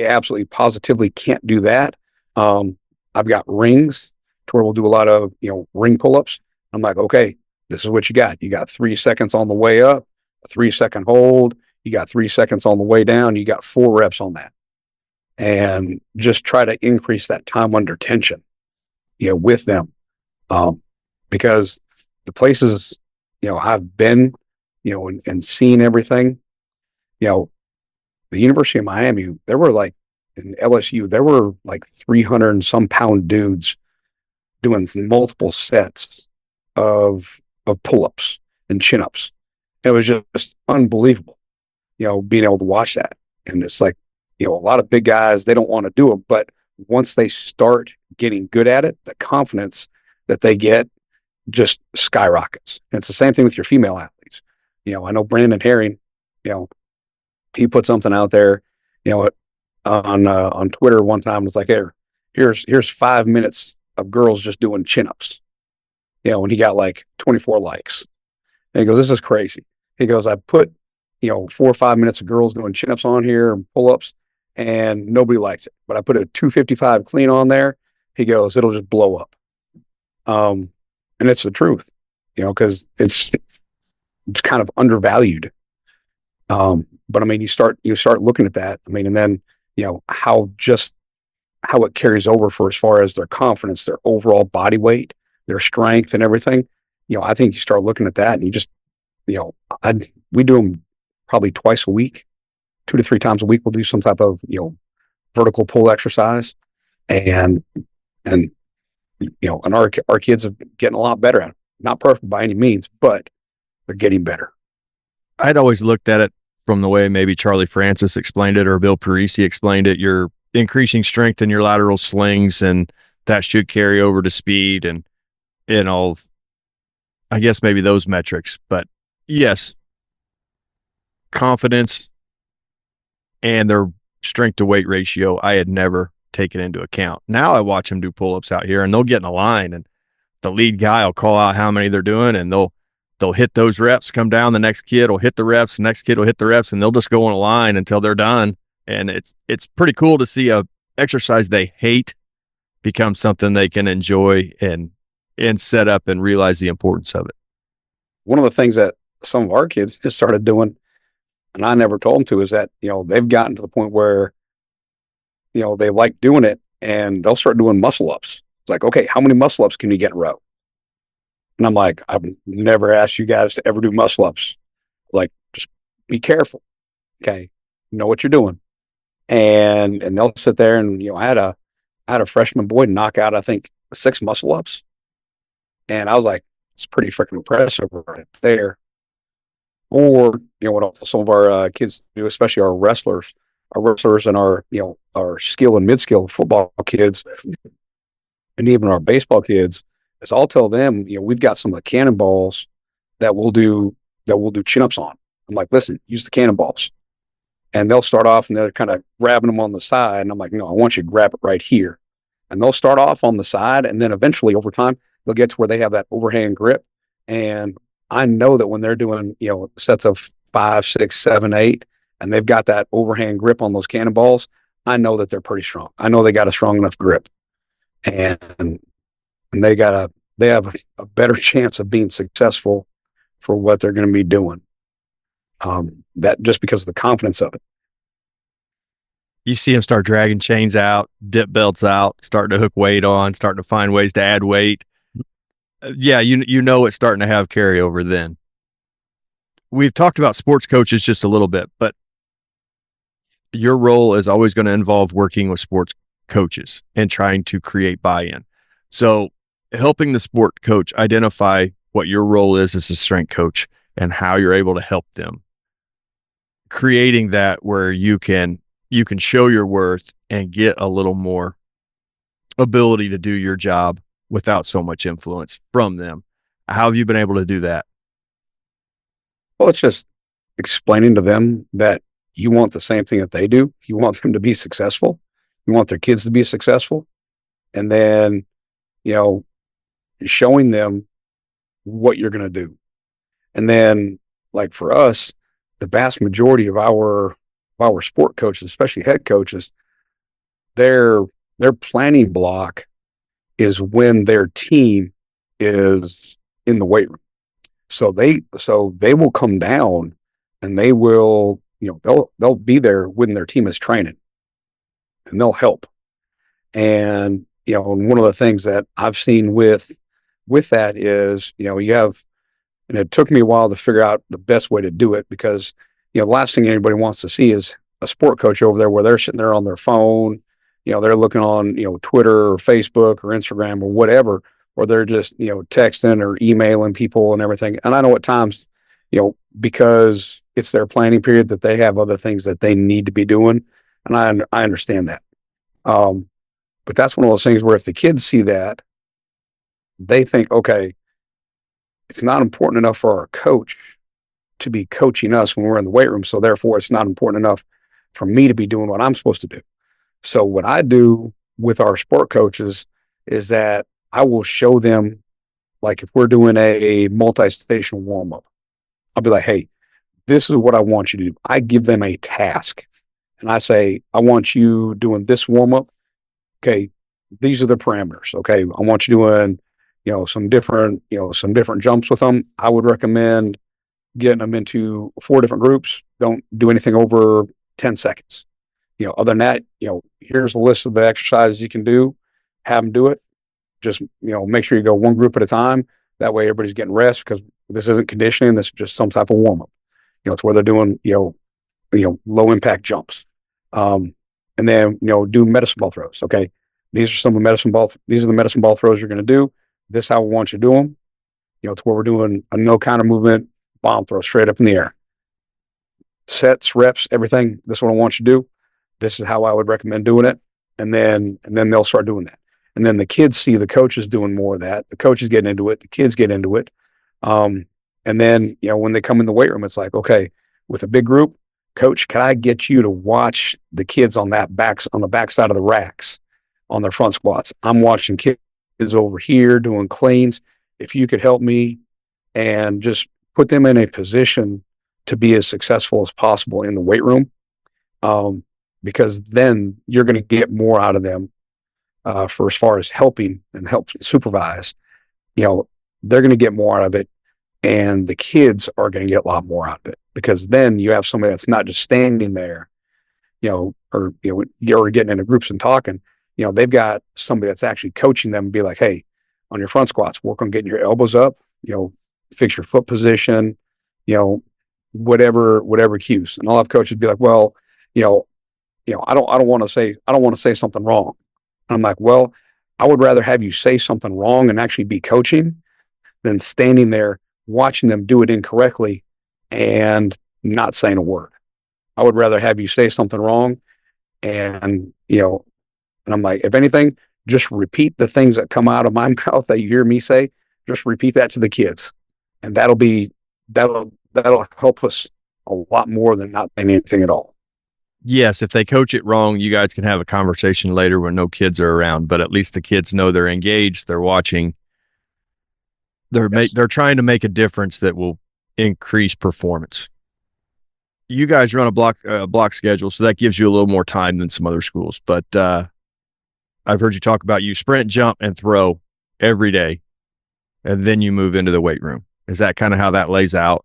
absolutely positively can't do that, I've got rings to where we'll do a lot of, ring pull-ups. I'm like, okay, this is what you got. You got 3 seconds on the way up, a 3-second hold. You got 3 seconds on the way down. You got 4 reps on that. And just try to increase that time under tension, with them. Because the places, I've been, and seen everything, the University of Miami, there were like, in LSU, there were like 300 and some pound dudes doing multiple sets of pull-ups and chin-ups. It was just unbelievable, being able to watch that. And it's like, a lot of big guys, they don't want to do them, but once they start getting good at it, the confidence that they get just skyrockets. And it's the same thing with your female athletes. I know Brandon Herring, he put something out there, on Twitter one time. It's like, here's 5 minutes of girls just doing chin-ups, and he got like 24 likes. And he goes, this is crazy. He goes, I put, 4 or 5 minutes of girls doing chin-ups on here and pull-ups and nobody likes it. But I put a 255 clean on there. He goes, it'll just blow up. And it's the truth, because it's kind of undervalued. But I mean, you start looking at that. I mean, and then, how it carries over for as far as their confidence, their overall body weight, their strength and everything. I think you start looking at that and you just, we do them probably twice a week, 2 to 3 times a week. We'll do some type of, vertical pull exercise and our kids are getting a lot better at it. Not perfect by any means, but they're getting better. I'd always looked at it from the way maybe Charlie Francis explained it or Bill Parisi explained it. You're increasing strength in your lateral slings, and that should carry over to speed and all, I guess maybe those metrics. But yes, confidence and their strength to weight ratio, I had never taken into account. Now I watch them do pull-ups out here and they'll get in a line and the lead guy will call out how many they're doing and they'll hit those reps, come down, the next kid will hit the reps, the next kid will hit the reps, and they'll just go on a line until they're done. And it's pretty cool to see a exercise they hate become something they can enjoy and set up and realize the importance of it. one of the things that some of our kids just started doing, and I never told them to, is that, they've gotten to the point where, they like doing it and they'll start doing muscle ups. It's like, okay, how many muscle ups can you get in a row? And I'm like, I've never asked you guys to ever do muscle ups. Like, just be careful. Okay. Know what you're doing. And they'll sit there and, I had a freshman boy knock out, I think, 6 muscle ups. And I was like, it's pretty freaking impressive right there. Or, what some of our kids do, especially our wrestlers and our skill and mid-skill football kids, and even our baseball kids, is I'll tell them, we've got some of the cannonballs that we'll do chin-ups on. I'm like, listen, use the cannonballs. And they'll start off and they're kind of grabbing them on the side. And I'm like, no, I want you to grab it right here. And they'll start off on the side. And then eventually over time, they'll get to where they have that overhand grip. And I know that when they're doing, sets of 5, 6, 7, 8, and they've got that overhand grip on those cannonballs, I know that they're pretty strong. I know they got a strong enough grip. And they have a better chance of being successful for what they're going to be doing. That just because of the confidence of it. You see them start dragging chains out, dip belts out, starting to hook weight on, starting to find ways to add weight. Yeah, you know it's starting to have carryover then. We've talked about sports coaches just a little bit, but your role is always going to involve working with sports coaches and trying to create buy-in. So helping the sport coach identify what your role is as a strength coach and how you're able to help them. Creating that where you can show your worth and get a little more ability to do your job without so much influence from them. How have you been able to do that? Well, it's just explaining to them that you want the same thing that they do. You want them to be successful. You want their kids to be successful. And then, showing them what you're going to do. And then, like for us, the vast majority of our sport coaches, especially head coaches, their planning block is when their team is in the weight room. So they will come down and they will, they'll be there when their team is training and they'll help. And, and one of the things that I've seen with that is, you have, and it took me a while to figure out the best way to do it because, the last thing anybody wants to see is a sport coach over there where they're sitting there on their phone, they're looking on, Twitter or Facebook or Instagram or whatever, or they're just, texting or emailing people and everything. And I know at times, because it's their planning period that they have other things that they need to be doing. And I understand that. But that's one of those things where if the kids see that, they think, okay, it's not important enough for our coach to be coaching us when we're in the weight room. So therefore it's not important enough for me to be doing what I'm supposed to do. So what I do with our sport coaches is that I will show them, like if we're doing a multi-station warm-up, I'll be like, hey, this is what I want you to do. I give them a task and I say, I want you doing this warm-up. Okay, these are the parameters. Okay, I want you doing, some different jumps with them. I would recommend getting them into 4 different groups. Don't do anything over 10 seconds. Other than that, here's a list of the exercises you can do. Have them do it. Just, make sure you go one group at a time. That way everybody's getting rest because this isn't conditioning. This is just some type of warm up. It's where they're doing, low impact jumps. And then, do medicine ball throws. Okay. These are the medicine ball throws you're going to do. This is how we want you to do them. It's where we're doing a no counter movement bomb throw straight up in the air. Sets, reps, everything. This is what I want you to do. This is how I would recommend doing it. And then they'll start doing that. And then the kids see the coaches doing more of that. The coaches get into it. The kids get into it. And then, when they come in the weight room, it's like, okay, with a big group, coach, can I get you to watch the kids on the backside of the racks on their front squats? I'm watching kids over here doing cleans. If you could help me and just put them in a position to be as successful as possible in the weight room. Because then you're going to get more out of them for as far as helping and help supervise. They're going to get more out of it and the kids are going to get a lot more out of it, because then you have somebody that's not just standing there, or getting into groups and talking. They've got somebody that's actually coaching them and be like, hey, on your front squats, work on getting your elbows up, fix your foot position, whatever cues. And I'll have coaches be like, well, I don't want to say something wrong. And I'm like, well, I would rather have you say something wrong and actually be coaching than standing there watching them do it incorrectly and not saying a word. I would rather have you say something wrong and I'm like, if anything, just repeat the things that come out of my mouth that you hear me say, just repeat that to the kids. And that'll help us a lot more than not saying anything at all. Yes, if they coach it wrong, you guys can have a conversation later when no kids are around, but at least the kids know they're engaged, they're watching. They're trying to make a difference that will increase performance. You guys run a block schedule, so that gives you a little more time than some other schools. But I've heard you talk about you sprint, jump, and throw every day, and then you move into the weight room. Is that kind of how that lays out?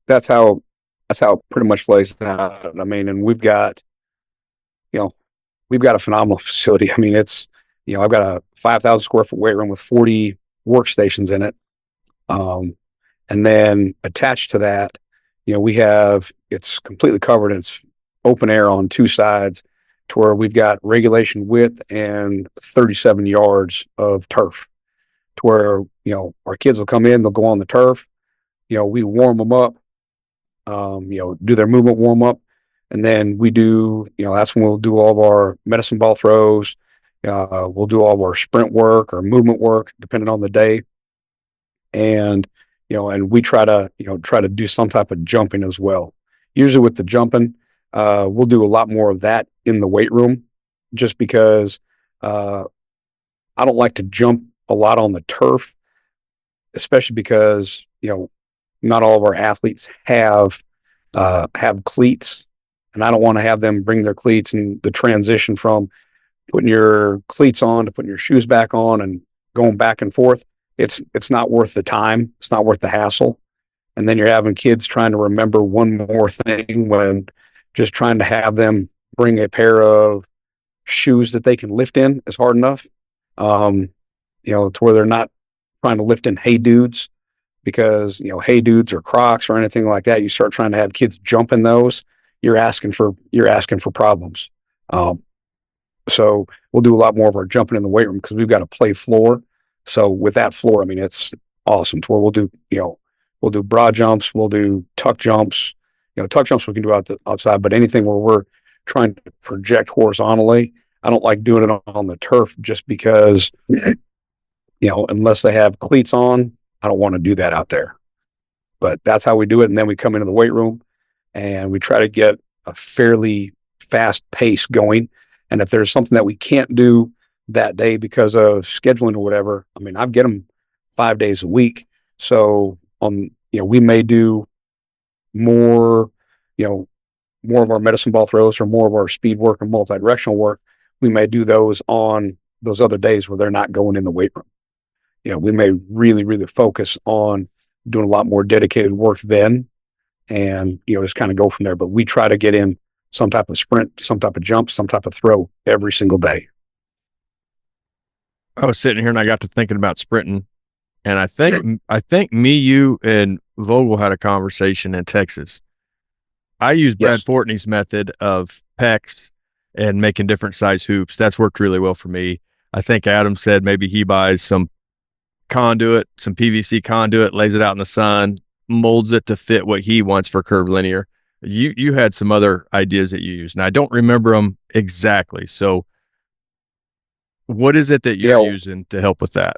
That's how it pretty much lays out. I mean, and we've got a phenomenal facility. I mean, I've got a 5,000 square foot weight room with 40 workstations in it. And then attached to that, it's completely covered. It's open air on two sides, to where we've got regulation width and 37 yards of turf, to where, our kids will come in, they'll go on the turf, we warm them up, do their movement warm up. And then we do, that's when we'll do all of our medicine ball throws. We'll do all of our sprint work or movement work, depending on the day. And, and we try to do some type of jumping as well. Usually with the jumping, we'll do a lot more of that in the weight room, just because, I don't like to jump a lot on the turf, especially because, not all of our athletes have cleats, and I don't want to have them bring their cleats, and the transition from putting your cleats on to putting your shoes back on and going back and forth. It's not worth the time. It's not worth the hassle. And then you're having kids trying to remember one more thing, when just trying to have them bring a pair of shoes that they can lift in is hard enough. To where they're not trying to lift in Hey Dudes, because, Hey Dudes or Crocs or anything like that. You start trying to have kids jump in those, you're asking for problems. So we'll do a lot more of our jumping in the weight room, because we've got a play floor. So with that floor, I mean, it's awesome, to where we'll do broad jumps, we'll do tuck jumps. Tuck jumps we can do outside, but anything where we're trying to project horizontally, I don't like doing it on the turf, just because, unless they have cleats on, I don't want to do that out there. But that's how we do it. And then we come into the weight room and we try to get a fairly fast pace going. And if there's something that we can't do that day because of scheduling or whatever, I mean, I get them 5 days a week. So we may do more of our medicine ball throws or more of our speed work and multi-directional work. We may do those on those other days where they're not going in the weight room. We may really, really focus on doing a lot more dedicated work then, and, just kind of go from there. But we try to get in some type of sprint, some type of jump, some type of throw every single day. I was sitting here and I got to thinking about sprinting, and I think me, you, and Vogel had a conversation in Texas. I used Brad Fortney's method of pecs and making different size hoops. That's worked really well for me. I think Adam said maybe he buys some conduit, some PVC conduit, lays it out in the sun, molds it to fit what he wants for curvilinear. You had some other ideas that you used, and I don't remember them exactly. So what is it that you're using to help with that?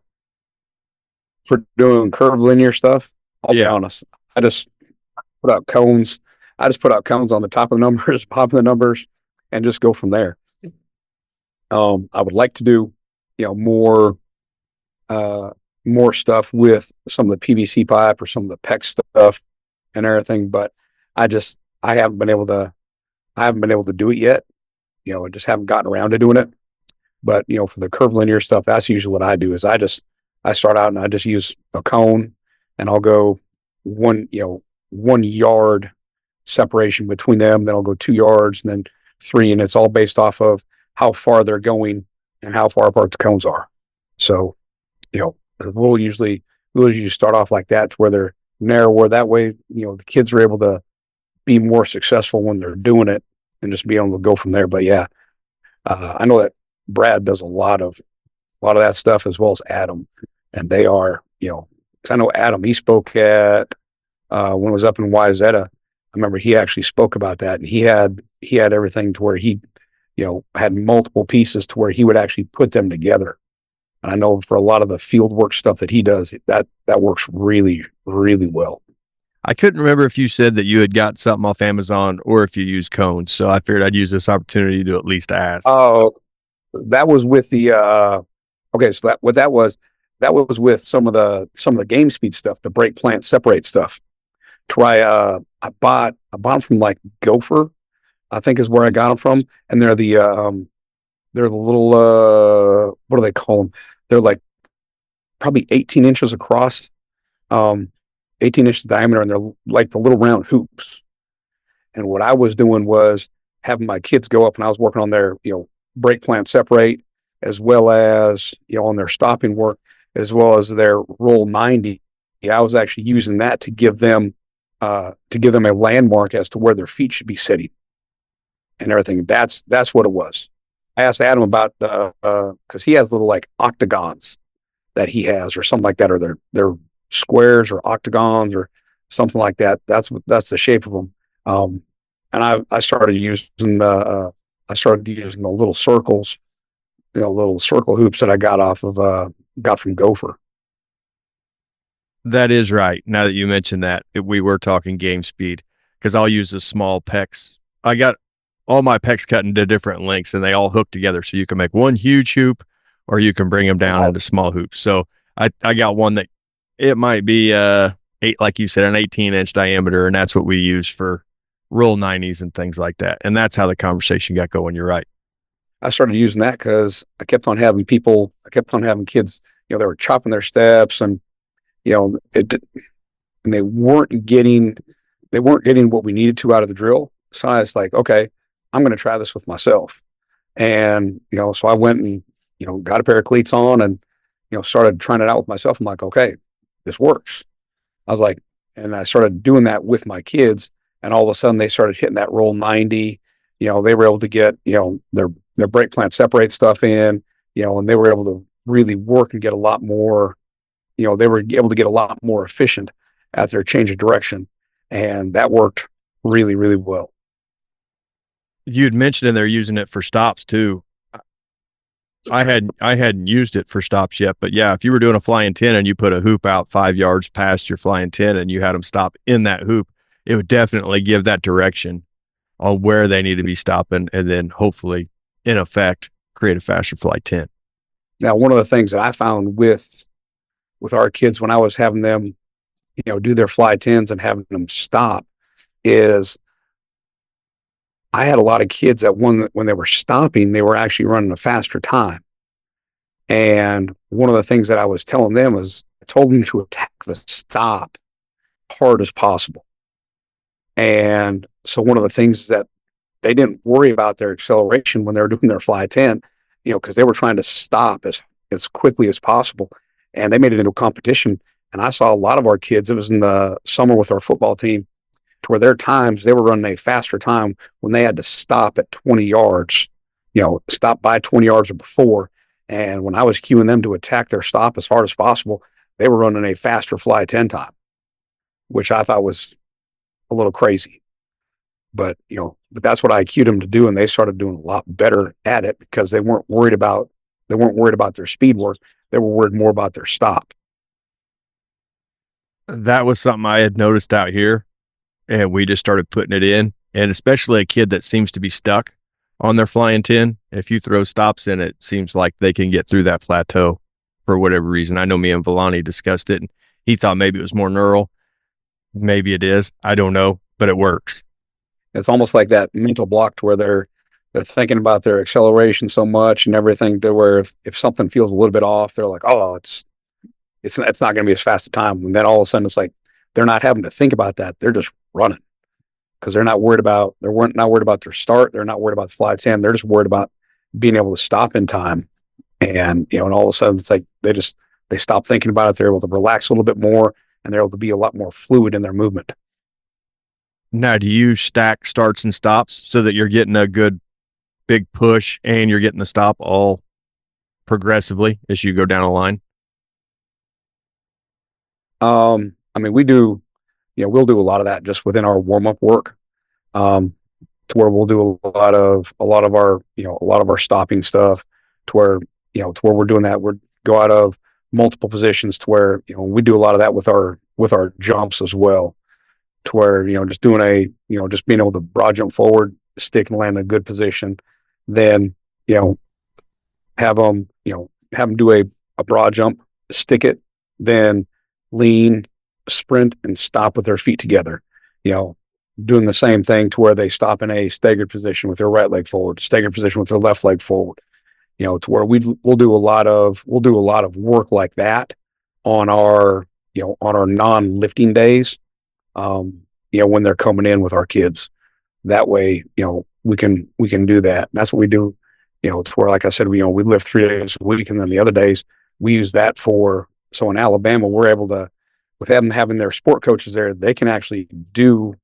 For doing curvilinear stuff, I'll be honest, I just put out cones. I just put out cones on the top of the numbers, bottom of the numbers, and just go from there. I would like to do, more stuff with some of the PVC pipe or some of the PEX stuff and everything, but I haven't been able to do it yet. I just haven't gotten around to doing it. But, for the curvilinear stuff, that's usually what I do. Is I start out and I just use a cone, and I'll go, 1 yard separation between them. Then I'll go 2 yards and then 3. And it's all based off of how far they're going and how far apart the cones are. So, we'll usually start off like that to where they're narrower. That way, the kids are able to be more successful when they're doing it and just be able to go from there. But yeah, I know that Brad does a lot of that stuff as well as Adam, and they are, because I know Adam, he spoke at when I was up in Wyzetta. I remember he actually spoke about that, and he had everything to where he, had multiple pieces to where he would actually put them together. And I know for a lot of the field work stuff that he does, that works really, really well. I couldn't remember if you said that you had got something off Amazon or if you use cones. So I figured I'd use this opportunity to at least ask. Oh, that was with the okay. So that was with some of the game speed stuff, the break plant separate stuff. Try I bought them from like Gopher, I think is where I got them from, and they're the little what do they call them? They're like probably 18 inches across, 18 inches diameter, and they're like the little round hoops. And what I was doing was having my kids go up, and I was working on their break plant separate, as well as on their stopping work, as well as their roll 90. I was actually using that to give them a landmark as to where their feet should be sitting and everything. That's what it was. I asked Adam about because he has little like octagons that he has or something like that, or they're squares or octagons or something like that. That's the shape of them. And I started using the little circles, little circle hoops that I got from Gopher. That is right. Now that you mentioned that, we were talking game speed, because I'll use the small pecs. I got all my pecs cut into different lengths, and they all hook together. So you can make one huge hoop, or you can bring them down into small hoops. So I got one that it might be like you said, an 18-inch diameter, and that's what we use for roll 90s and things like that. And that's how the conversation got going. You're right. I started using that because I kept on having kids, they were chopping their steps, and and they weren't getting what we needed to out of the drill. So I was like, okay, I'm going to try this with myself. And, so I went and, got a pair of cleats on and, started trying it out with myself. I'm like, okay, this works. I was like, and I started doing that with my kids, and all of a sudden they started hitting that roll 90. They were able to get, their break plant separate stuff in, and they were able to really work and get a lot more, they were able to get a lot more efficient at their change of direction. And that worked really, really well. You'd mentioned they're using it for stops too. I hadn't used it for stops yet, but yeah, if you were doing a flying 10 and you put a hoop out 5 yards past your flying 10 and you had them stop in that hoop, it would definitely give that direction on where they need to be stopping, and then hopefully, in effect, create a faster flight 10. Now, one of the things that I found with our kids when I was having them, do their fly 10s and having them stop is I had a lot of kids that when they were stopping, they were actually running a faster time. And one of the things that I was telling them is I told them to attack the stop hard as possible. And so one of the things that they didn't worry about their acceleration when they were doing their fly 10, because they were trying to stop as quickly as possible. And they made it into a competition. And I saw a lot of our kids, it was in the summer with our football team, to where their times, they were running a faster time when they had to stop at 20 yards, stop by 20 yards or before. And when I was cueing them to attack their stop as hard as possible, they were running a faster fly 10 time, which I thought was a little crazy. But, but that's what I cued them to do. And they started doing a lot better at it because they weren't worried about their speed work. They were worried more about their stop. That was something I had noticed out here, and we just started putting it in. And especially a kid that seems to be stuck on their flying 10, if you throw stops in, it seems like they can get through that plateau for whatever reason. I know me and Villani discussed it, and he thought maybe it was more neural. Maybe it is. I don't know, but it works. It's almost like that mental block to where they're thinking about their acceleration so much and everything, to where if something feels a little bit off, they're like, oh, it's not going to be as fast a time. And then all of a sudden it's like they're not having to think about that. They're just running because they're not worried about their start. They're not worried about the fly 10. They're just worried about being able to stop in time. And, and all of a sudden it's like they stop thinking about it. They're able to relax a little bit more, and they're able to be a lot more fluid in their movement. Now, do you stack starts and stops so that you're getting a good big push and you're getting the stop all progressively as you go down the line? I mean, we'll do a lot of that just within our warm up work, to where we'll do a lot of our stopping stuff, to where we're doing that. We're go out of multiple positions to where, we do a lot of that with our jumps as well, to where, just just being able to broad jump forward, stick and land in a good position, then, have them do a broad jump, stick it, then lean, sprint, and stop with their feet together, doing the same thing to where they stop in a staggered position with their right leg forward, staggered position with their left leg forward, to where we'll do a lot of work like that on our non-lifting days, when they're coming in with our kids. That way, we can do that. And that's what we do, to where, like I said, we lift 3 days a week, and then the other days we use that for. So in Alabama, we're able to, with them having their sport coaches there, they can actually do,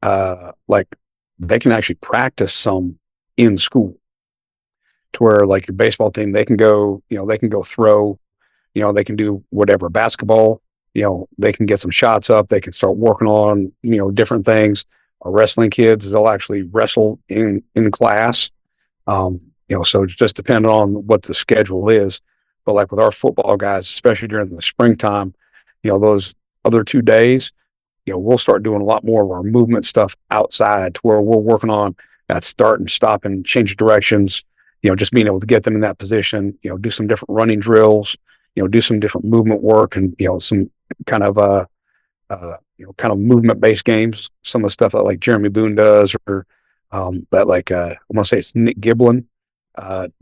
they can actually practice some in school, to where, like, your baseball team, they can go throw, they can do whatever. Basketball, they can get some shots up, they can start working on, different things. Our wrestling kids, they'll actually wrestle in class. So it's just depending on what the schedule is. But like with our football guys, especially during the springtime, those other 2 days, we'll start doing a lot more of our movement stuff outside, to where we're working on that start and stop and change directions, just being able to get them in that position, do some different running drills, do some different movement work, and, some kind of, movement based games, some of the stuff that like Jeremy Boone does, or, I want to say it's Nick Giblin,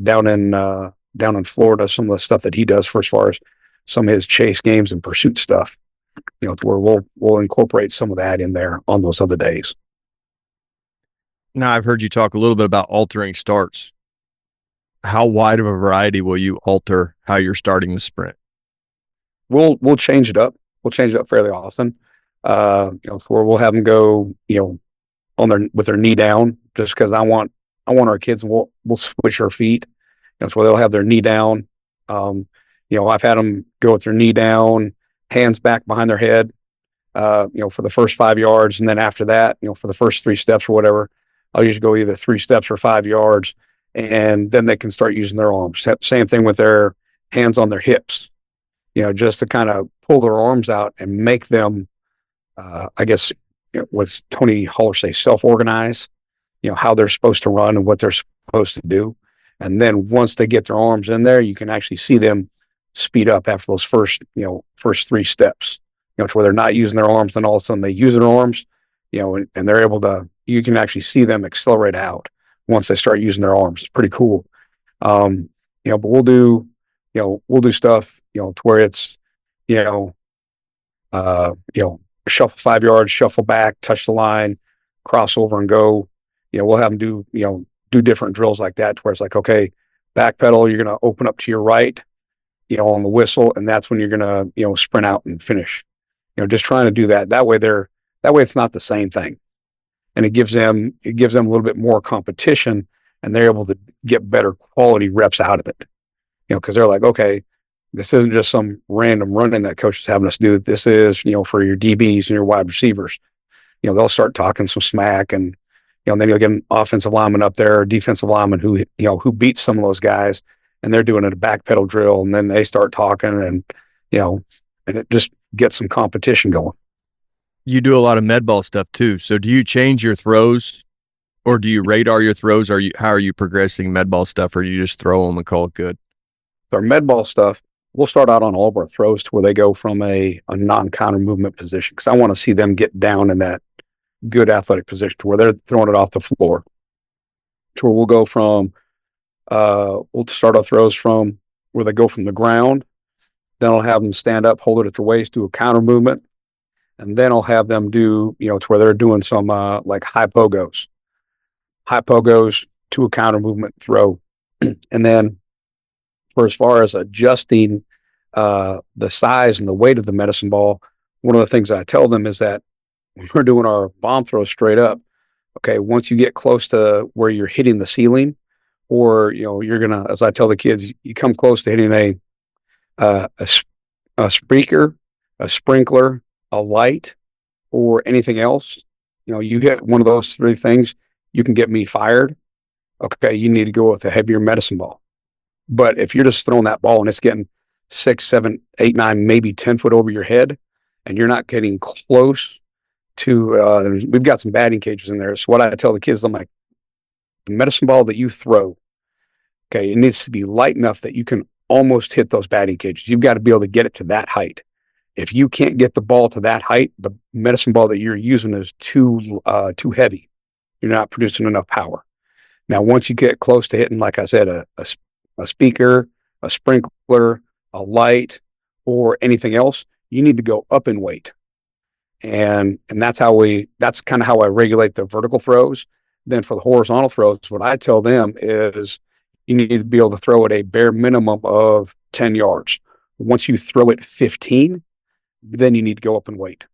down in Florida, some of the stuff that he does as far as some of his chase games and pursuit stuff, to where we'll incorporate some of that in there on those other days. Now, I've heard you talk a little bit about altering starts. How wide of a variety will you alter how you're starting the sprint? We'll change it up. We'll change it up fairly often. Where we'll have them go, with their knee down, just because I want our kids, and we'll switch our feet. That's where they'll have their knee down. I've had them go with their knee down, hands back behind their head, for the first 5 yards. And then after that, for the first 3 steps or whatever, I'll usually go either 3 steps or 5 yards. And then they can start using their arms. Same thing with their hands on their hips, just to kind of pull their arms out and make them, I guess, what's Tony Holler say, self-organize, how they're supposed to run and what they're supposed to do. And then once they get their arms in there, you can actually see them speed up after those first 3 steps, to where they're not using their arms, and all of a sudden they use their arms, and they're able to, you can actually see them accelerate out once they start using their arms. It's pretty cool. But we'll do stuff, to where it's, shuffle 5 yards, shuffle back, touch the line, cross over and go. We'll have them do different drills like that, to where it's like, okay, back pedal, you're going to open up to your right, on the whistle. And that's when you're going to, sprint out and finish, just trying to do that. That way it's not the same thing. And it gives them a little bit more competition, and they're able to get better quality reps out of it, because they're like, okay, this isn't just some random running that coach is having us do. This is, for your DBs and your wide receivers, they'll start talking some smack, and, and then you'll get an offensive lineman up there, or defensive lineman who beats some of those guys, and they're doing a back pedal drill, and then they start talking, and, and it just gets some competition going. You do a lot of med ball stuff too. So do you change your throws, or do you radar your throws? How are you progressing med ball stuff, or you just throw them and call it good? Our med ball stuff, we'll start out on all of our throws to where they go from a non-counter movement position, because I want to see them get down in that good athletic position to where they're throwing it off the floor, to where we'll go from, we'll start our throws from where they go from the ground. Then I'll have them stand up, hold it at their waist, do a counter movement. and then I'll have them do, to where they're doing some like high pogos to a counter movement throw. And then for as far as adjusting the size and the weight of the medicine ball, one of the things that I tell them is that when we're doing our bomb throw straight up, okay, once you get close to where you're hitting the ceiling, or you're gonna, as I tell the kids, you come close to hitting a speaker, a sprinkler, a light, or anything else. You hit one of those three things, you can get me fired. Okay, you need to go with a heavier medicine ball. But if you're just throwing that ball and it's getting 6, 7, 8, 9, maybe 10 foot over your head, and you're not getting close to, we've got some batting cages in there. So what I tell the kids, I'm like, the medicine ball that you throw, okay, it needs to be light enough that you can almost hit those batting cages. You've got to be able to get it to that height. If you can't get the ball to that height, the medicine ball that you're using is too heavy. You're not producing enough power. Now, once you get close to hitting, like I said, a speaker, a sprinkler, a light, or anything else, you need to go up in weight. And that's kind of how I regulate the vertical throws. Then for the horizontal throws, what I tell them is you need to be able to throw at a bare minimum of 10 yards. Once you throw it 15, then you need to go up in weight,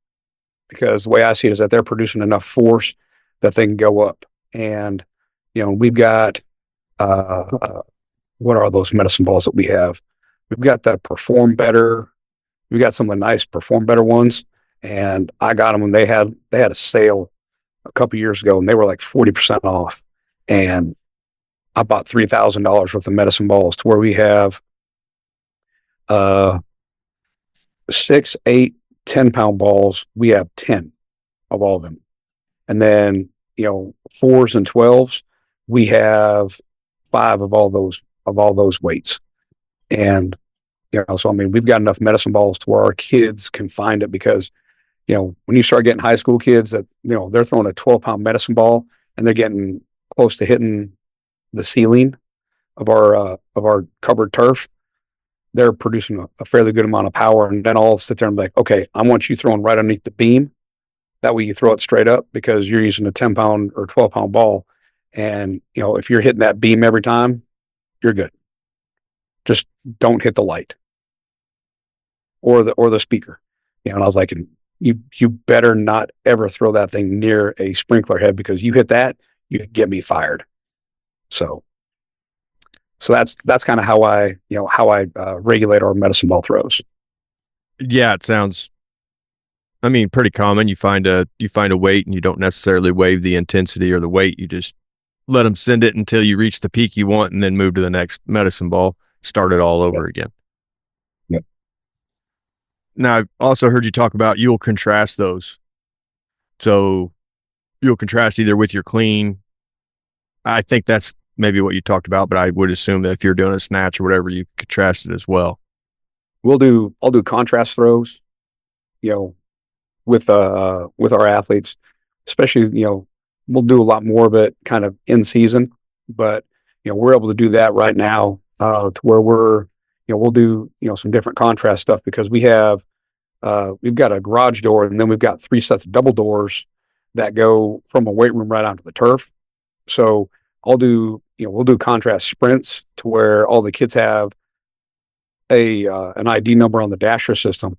because the way I see it is that they're producing enough force that they can go up. And, we've got, what are those medicine balls that we have? We've got the Perform Better. We got some of the nice Perform Better ones. And I got them when they had a sale a couple years ago, and they were like 40% off. And I bought $3,000 worth of medicine balls, to where we have 6, 8, 10-pound balls. We have 10 of all of them. And then, 4s and 12s, we have 5 of all those weights. And, so, I mean, we've got enough medicine balls to where our kids can find it, because, when you start getting high school kids that, they're throwing a 12-pound medicine ball and they're getting close to hitting the ceiling of our covered turf, they're producing a fairly good amount of power. And then I'll sit there and be like, okay, I want you throwing right underneath the beam. That way you throw it straight up, because you're using a 10-pound or 12-pound ball. And, if you're hitting that beam every time, you're good. Just don't hit the light or the speaker. And I was like, you better not ever throw that thing near a sprinkler head, because you hit that, you get me fired. So that's kind of how I regulate our medicine ball throws. Yeah, it sounds, pretty common. You find a weight, and you don't necessarily waive the intensity or the weight. You just let them send it until you reach the peak you want, and then move to the next medicine ball, start it all over again. Yep. Now, I've also heard you talk about you'll contrast those. So you'll contrast either with your clean. I think that's maybe what you talked about, but I would assume that if you're doing a snatch or whatever, you contrast it as well. I'll do contrast throws, with our athletes, especially, we'll do a lot more of it kind of in season, but, we're able to do that right now, to where we'll do, some different contrast stuff, because we've got a garage door, and then we've got 3 sets of double doors that go from a weight room right onto the turf. So we'll do contrast sprints, to where all the kids have an ID number on the dasher system,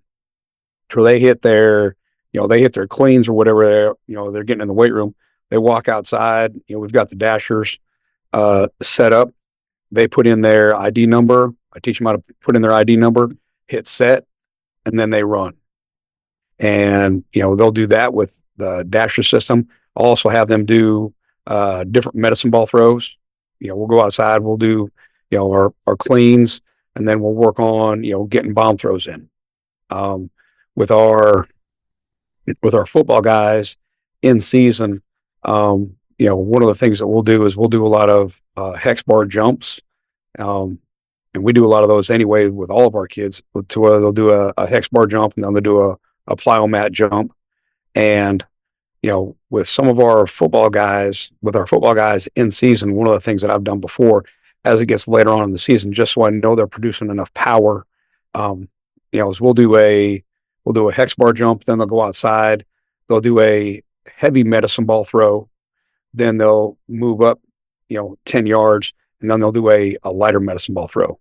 to where they hit their cleans or whatever they're getting in the weight room. They walk outside, we've got the dashers set up. They put in their ID number. I teach them how to put in their ID number, hit set, and then they run. And, they'll do that with the dasher system. I'll also have them do different medicine ball throws. We'll go outside, we'll do, our cleans, and then we'll work on, getting bomb throws in. With our football guys in season, one of the things that we'll do is we'll do a lot of hex bar jumps. And we do a lot of those anyway with all of our kids, to where they'll do a hex bar jump, and then they'll do a plyomat jump. And, with some of our football guys, in season, one of the things that I've done before, as it gets later on in the season, just so I know they're producing enough power, is we'll do a will do a hex bar jump, then they'll go outside, they'll do a heavy medicine ball throw, then they'll move up, 10 yards, and then they'll do a lighter medicine ball throw.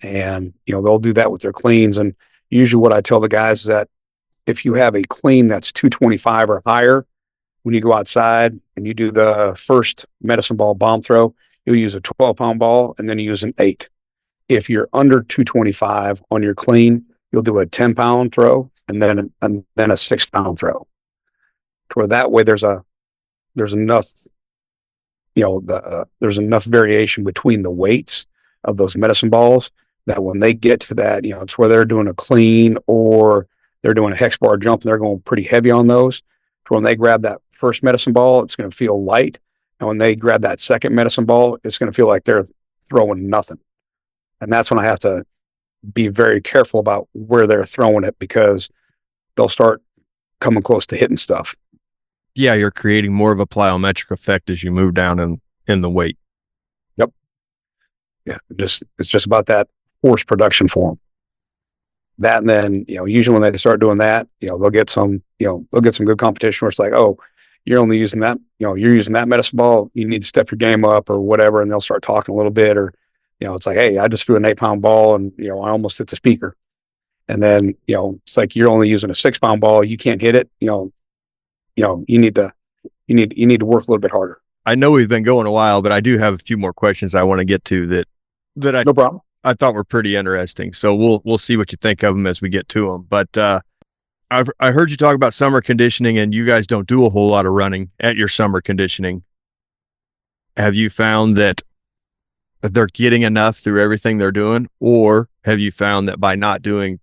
And, they'll do that with their cleans. And usually what I tell the guys is that if you have a clean that's 225 or higher, when you go outside and you do the first medicine ball bomb throw, you'll use a 12-pound ball and then you use an 8. If you're under 225 on your clean, you'll do a 10-pound throw and then a 6-pound throw. To where that way there's enough, there's enough variation between the weights of those medicine balls that when they get to that, it's where they're doing a clean or they're doing a hex bar jump and they're going pretty heavy on those. To when they grab that first medicine ball, it's going to feel light. And when they grab that second medicine ball, it's going to feel like they're throwing nothing. And that's when I have to be very careful about where they're throwing it because they'll start coming close to hitting stuff. Yeah, you're creating more of a plyometric effect as you move down in the weight. Yep. Yeah, it's just about that force production for them. That and then, usually when they start doing that, they'll get some good competition where it's like, oh, you're only using that, you're using that medicine ball. You need to step your game up or whatever. And they'll start talking a little bit or, it's like, hey, I just threw an 8-pound ball and, I almost hit the speaker. And then, it's like, you're only using a 6-pound ball. You can't hit it. You need to work a little bit harder. I know we've been going a while, but I do have a few more questions I want to get to that no problem. I thought were pretty interesting. So we'll see what you think of them as we get to them. But I heard you talk about summer conditioning, and you guys don't do a whole lot of running at your summer conditioning. Have you found that they're getting enough through everything they're doing, or have you found that by not doing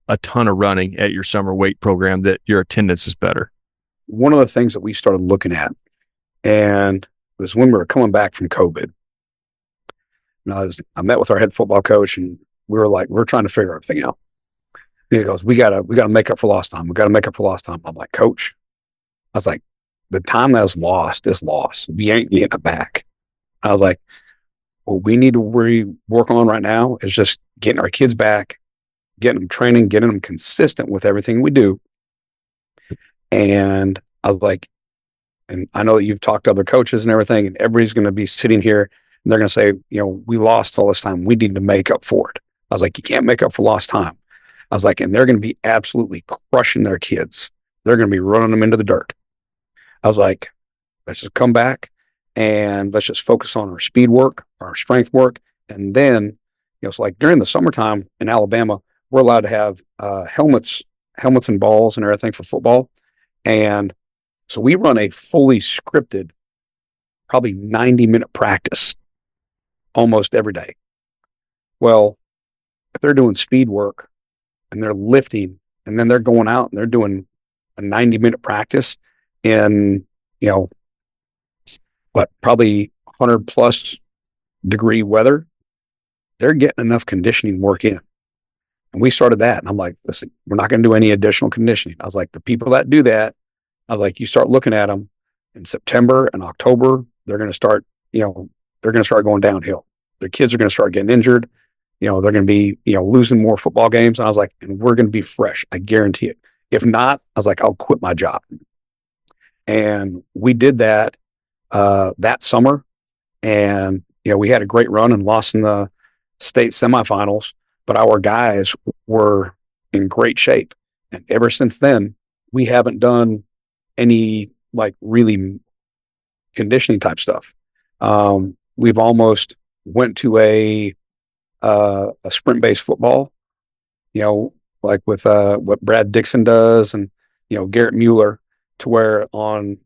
a ton of running at your summer weight program that your attendance is better? One of the things that we started looking at, and it was when we were coming back from COVID. And I met with our head football coach, and we're trying to figure everything out. And he goes, we gotta make up for lost time. We gotta make up for lost time. I'm like, Coach, I was like, the time that is lost is lost. We ain't getting it back. I was like, what we need to work on right now is just getting our kids back, getting them training, getting them consistent with everything we do. And I was like, and I know that you've talked to other coaches and everything, and everybody's going to be sitting here and they're going to say, we lost all this time. We need to make up for it. I was like, you can't make up for lost time. I was like, and they're going to be absolutely crushing their kids. They're going to be running them into the dirt. I was like, let's just come back and let's just focus on our speed work, our strength work. And then, so like during the summertime in Alabama, we're allowed to have helmets and balls and everything for football. And so we run a fully scripted, probably 90-minute practice almost every day. Well, if they're doing speed work and they're lifting and then they're going out and they're doing a 90-minute practice in, probably 100 plus degree weather, they're getting enough conditioning work in. And we started that. And I'm like, listen, we're not going to do any additional conditioning. I was like, the people that do that, I was like, you start looking at them in September and October, they're going to start, going downhill. Their kids are going to start getting injured. They're going to be, losing more football games. And I was like, and we're going to be fresh. I guarantee it. If not, I was like, I'll quit my job. And we did that, that summer. And, we had a great run and lost in the state semifinals, but our guys were in great shape. And ever since then, we haven't done any really conditioning type stuff. We've almost went to a sprint based football, with what Brad Dixon does and, Garrett Mueller, to where on,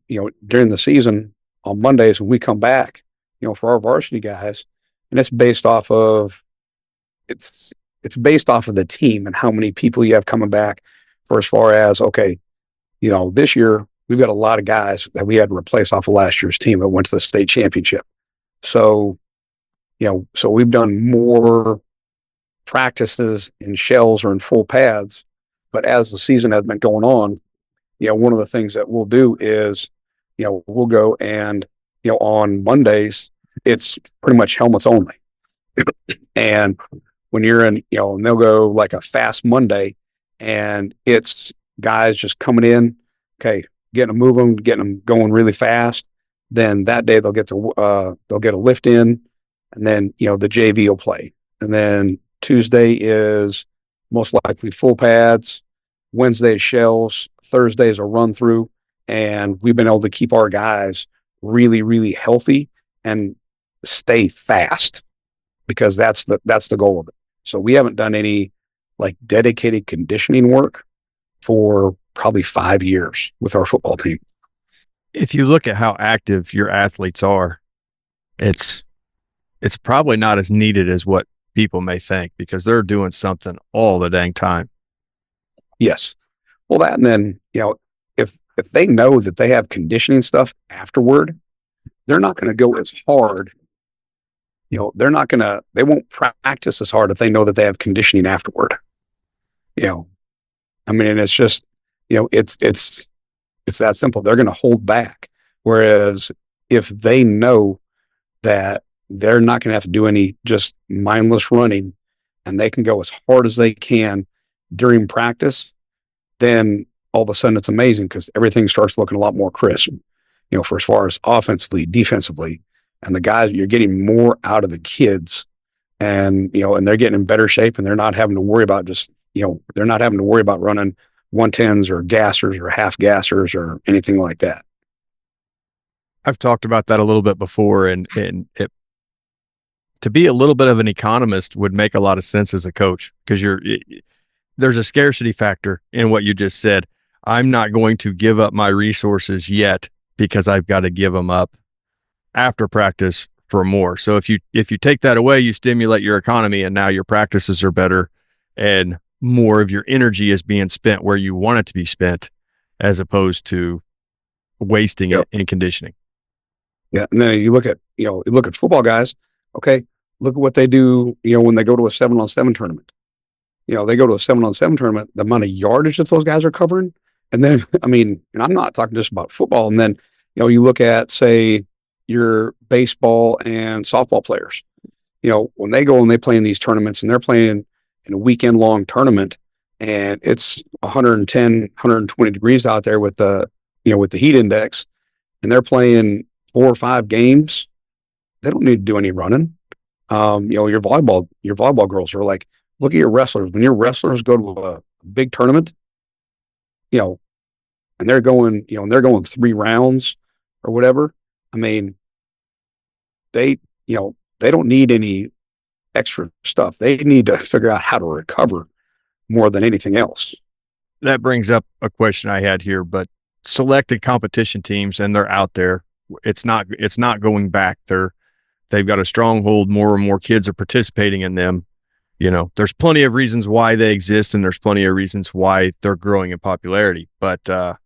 during the season on Mondays when we come back, for our varsity guys, and it's based off of the team and how many people you have coming back for as far as, okay, this year we've got a lot of guys that we had to replace off of last year's team that went to the state championship. So, so we've done more practices in shells or in full pads, but as the season has been going on, one of the things that we'll do is, we'll go and, on Mondays, it's pretty much helmets only. And when you're in, and they'll go like a fast Monday and it's guys just coming in, okay, getting them moving, getting them going really fast. Then that day they'll get a lift in, and then the JV will play, and then Tuesday is most likely full pads, Wednesday is shells, Thursday is a run through, and we've been able to keep our guys really, really healthy and stay fast because that's the goal of it. So we haven't done any like dedicated conditioning work for probably 5 years with our football team. If you look at how active your athletes are, it's probably not as needed as what people may think because they're doing something all the dang time. Yes. Well, that, and then, if they know that they have conditioning stuff afterward, they're not going to go as hard. They won't practice as hard if they know that they have conditioning afterward. I mean, and it's just, it's that simple. They're going to hold back. Whereas if they know that they're not going to have to do any just mindless running and they can go as hard as they can during practice, then all of a sudden it's amazing because everything starts looking a lot more crisp, for as far as offensively, defensively, and the guys, you're getting more out of the kids, and, and they're getting in better shape, and they're not having to worry about they're not having to worry about running 110s or gassers or half gassers or anything like that. I've talked about that a little bit before, and it, to be a little bit of an economist would make a lot of sense as a coach because there's a scarcity factor in what you just said. I'm not going to give up my resources yet because I've got to give them up after practice for more. So if you take that away, you stimulate your economy, and now your practices are better and more of your energy is being spent where you want it to be spent as opposed to wasting it in conditioning. Yeah. And then you look at football guys. Okay. Look at what they do, when they go to a 7-on-7 tournament. They go to a 7-on-7 tournament, the amount of yardage that those guys are covering. And then, I mean, and I'm not talking just about football. And then, you look at, say, your baseball and softball players, when they go and they play in these tournaments and they're playing in a weekend long tournament and it's 110, 120 degrees out there with the heat index, and they're playing 4 or 5 games, they don't need to do any running. Your volleyball girls are like, look at your wrestlers. When your wrestlers go to a big tournament, and they're going 3 rounds or whatever. I mean, they don't need any extra stuff. They need to figure out how to recover more than anything else. That brings up a question I had here, but selected competition teams, and they're out there. It's not going back. They've got a stronghold. More and more kids are participating in them. There's plenty of reasons why they exist, and there's plenty of reasons why they're growing in popularity. But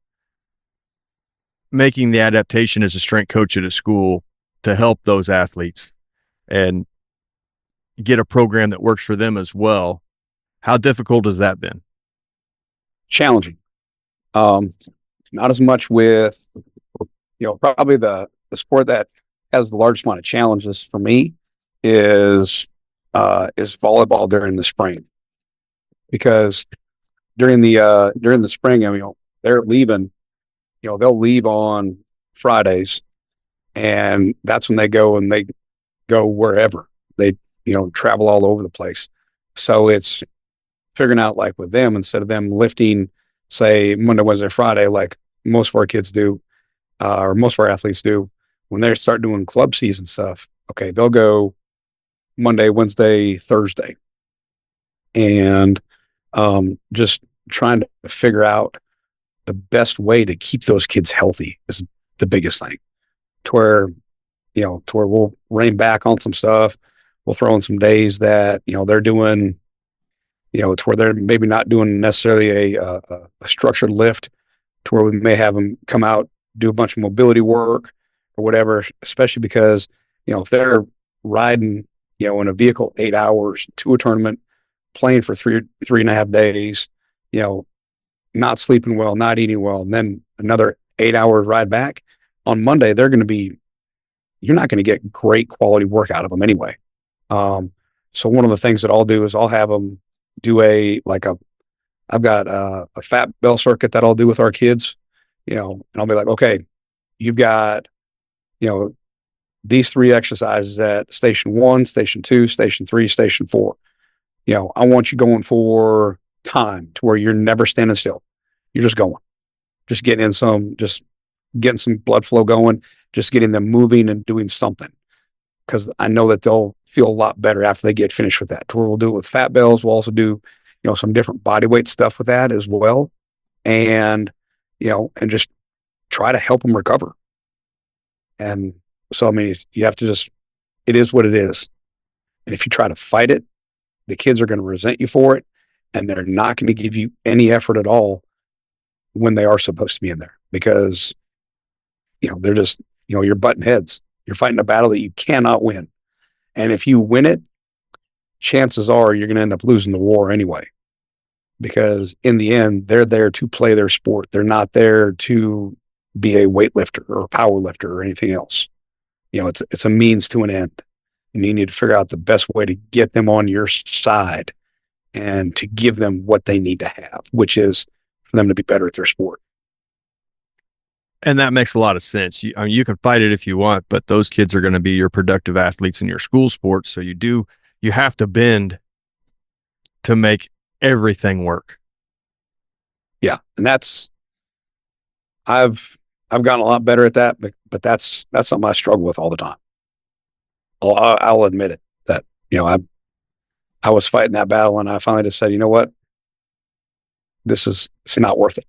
making the adaptation as a strength coach at a school to help those athletes and get a program that works for them as well, how difficult has that been? Challenging. Not as much with, probably the sport that has the largest amount of challenges for me is volleyball during the spring, because during the spring, I mean, they're leaving, they'll leave on Fridays, and that's when they go wherever they, travel all over the place. So it's figuring out, like with them, instead of them lifting, say, Monday, Wednesday, Friday, like most of our kids do, or most of our athletes do, when they start doing club season stuff, okay, they'll go Monday, Wednesday, Thursday. And just trying to figure out the best way to keep those kids healthy is the biggest thing. To where we'll rein back on some stuff. We'll throw in some days that, they're doing, to where they're maybe not doing necessarily a structured lift, to where we may have them come out, do a bunch of mobility work or whatever, especially because, if they're riding, in a vehicle 8 hours to a tournament, playing for 3.5 days, not sleeping well, not eating well, and then another 8 hours ride back on Monday, you're not going to get great quality work out of them anyway. So one of the things that I'll do is I'll have them do a I've got a fat bell circuit that I'll do with our kids, and I'll be like, okay, you've got, you know, these 3 exercises at station 1, station 2, station 3, station 4. I want you going for time to where you're never standing still. You're just going, just getting some blood flow going, just getting them moving and doing something. Because I know that they'll feel a lot better after they get finished with that. To where we'll do it with fat bells. We'll also do, some different body weight stuff with that as well. And, and just try to help them recover. And so, I mean, you have to it is what it is. And if you try to fight it, the kids are going to resent you for it. And they're not going to give you any effort at all when they are supposed to be in there, because, they're just, you're butting heads. You're fighting a battle that you cannot win. And if you win it, chances are you're going to end up losing the war anyway, because in the end, they're there to play their sport. They're not there to be a weightlifter or a power lifter or anything else. It's a means to an end. And you need to figure out the best way to get them on your side and to give them what they need to have, which is for them to be better at their sport. And that makes a lot of sense. You can fight it if you want, but those kids are going to be your productive athletes in your school sports. So you have to bend to make everything work. Yeah. And I've gotten a lot better at that, but that's something I struggle with all the time. I'll admit it, that, I was fighting that battle, and I finally just said, you know what? It's not worth it.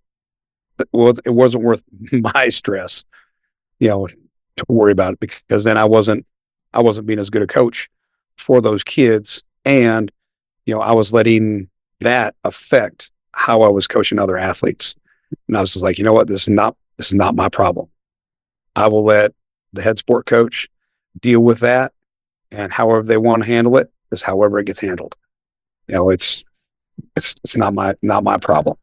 It wasn't worth my stress, to worry about it, because then I wasn't being as good a coach for those kids. And, I was letting that affect how I was coaching other athletes. And I was just like, you know what? This is not my problem. I will let the head sport coach deal with that, and however they want to handle it is however it gets handled. It's not my problem.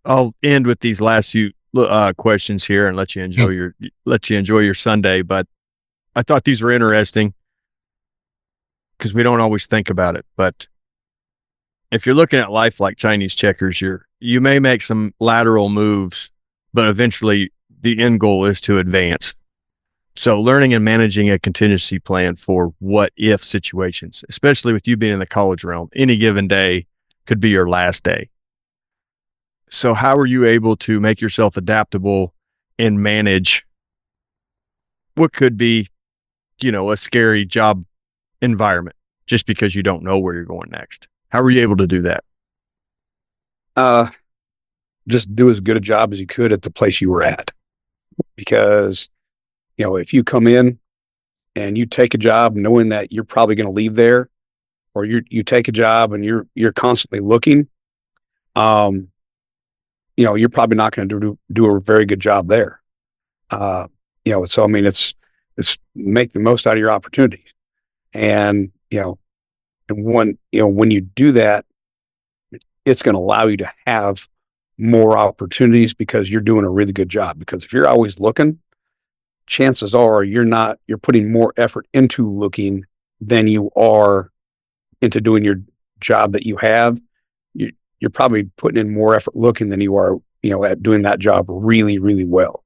I'll end with these last few questions here and let you enjoy your Sunday. But I thought these were interesting because we don't always think about it. But if you're looking at life like Chinese checkers, you may make some lateral moves, but eventually the end goal is to advance. So learning and managing a contingency plan for what if situations, especially with you being in the college realm, any given day could be your last day. So how are you able to make yourself adaptable and manage what could be, a scary job environment just because you don't know where you're going next? How were you able to do that? Just do as good a job as you could at the place you were at, because, if you come in and you take a job knowing that you're probably going to leave there, or you take a job and you're constantly looking, you're probably not going to do a very good job there. So I mean, it's make the most out of your opportunities. And, when you do that, it's going to allow you to have more opportunities because you're doing a really good job. Because if you're always looking, chances are you're putting more effort into looking than you are into doing your job that you have. You're probably putting in more effort looking than you are, at doing that job really, really well.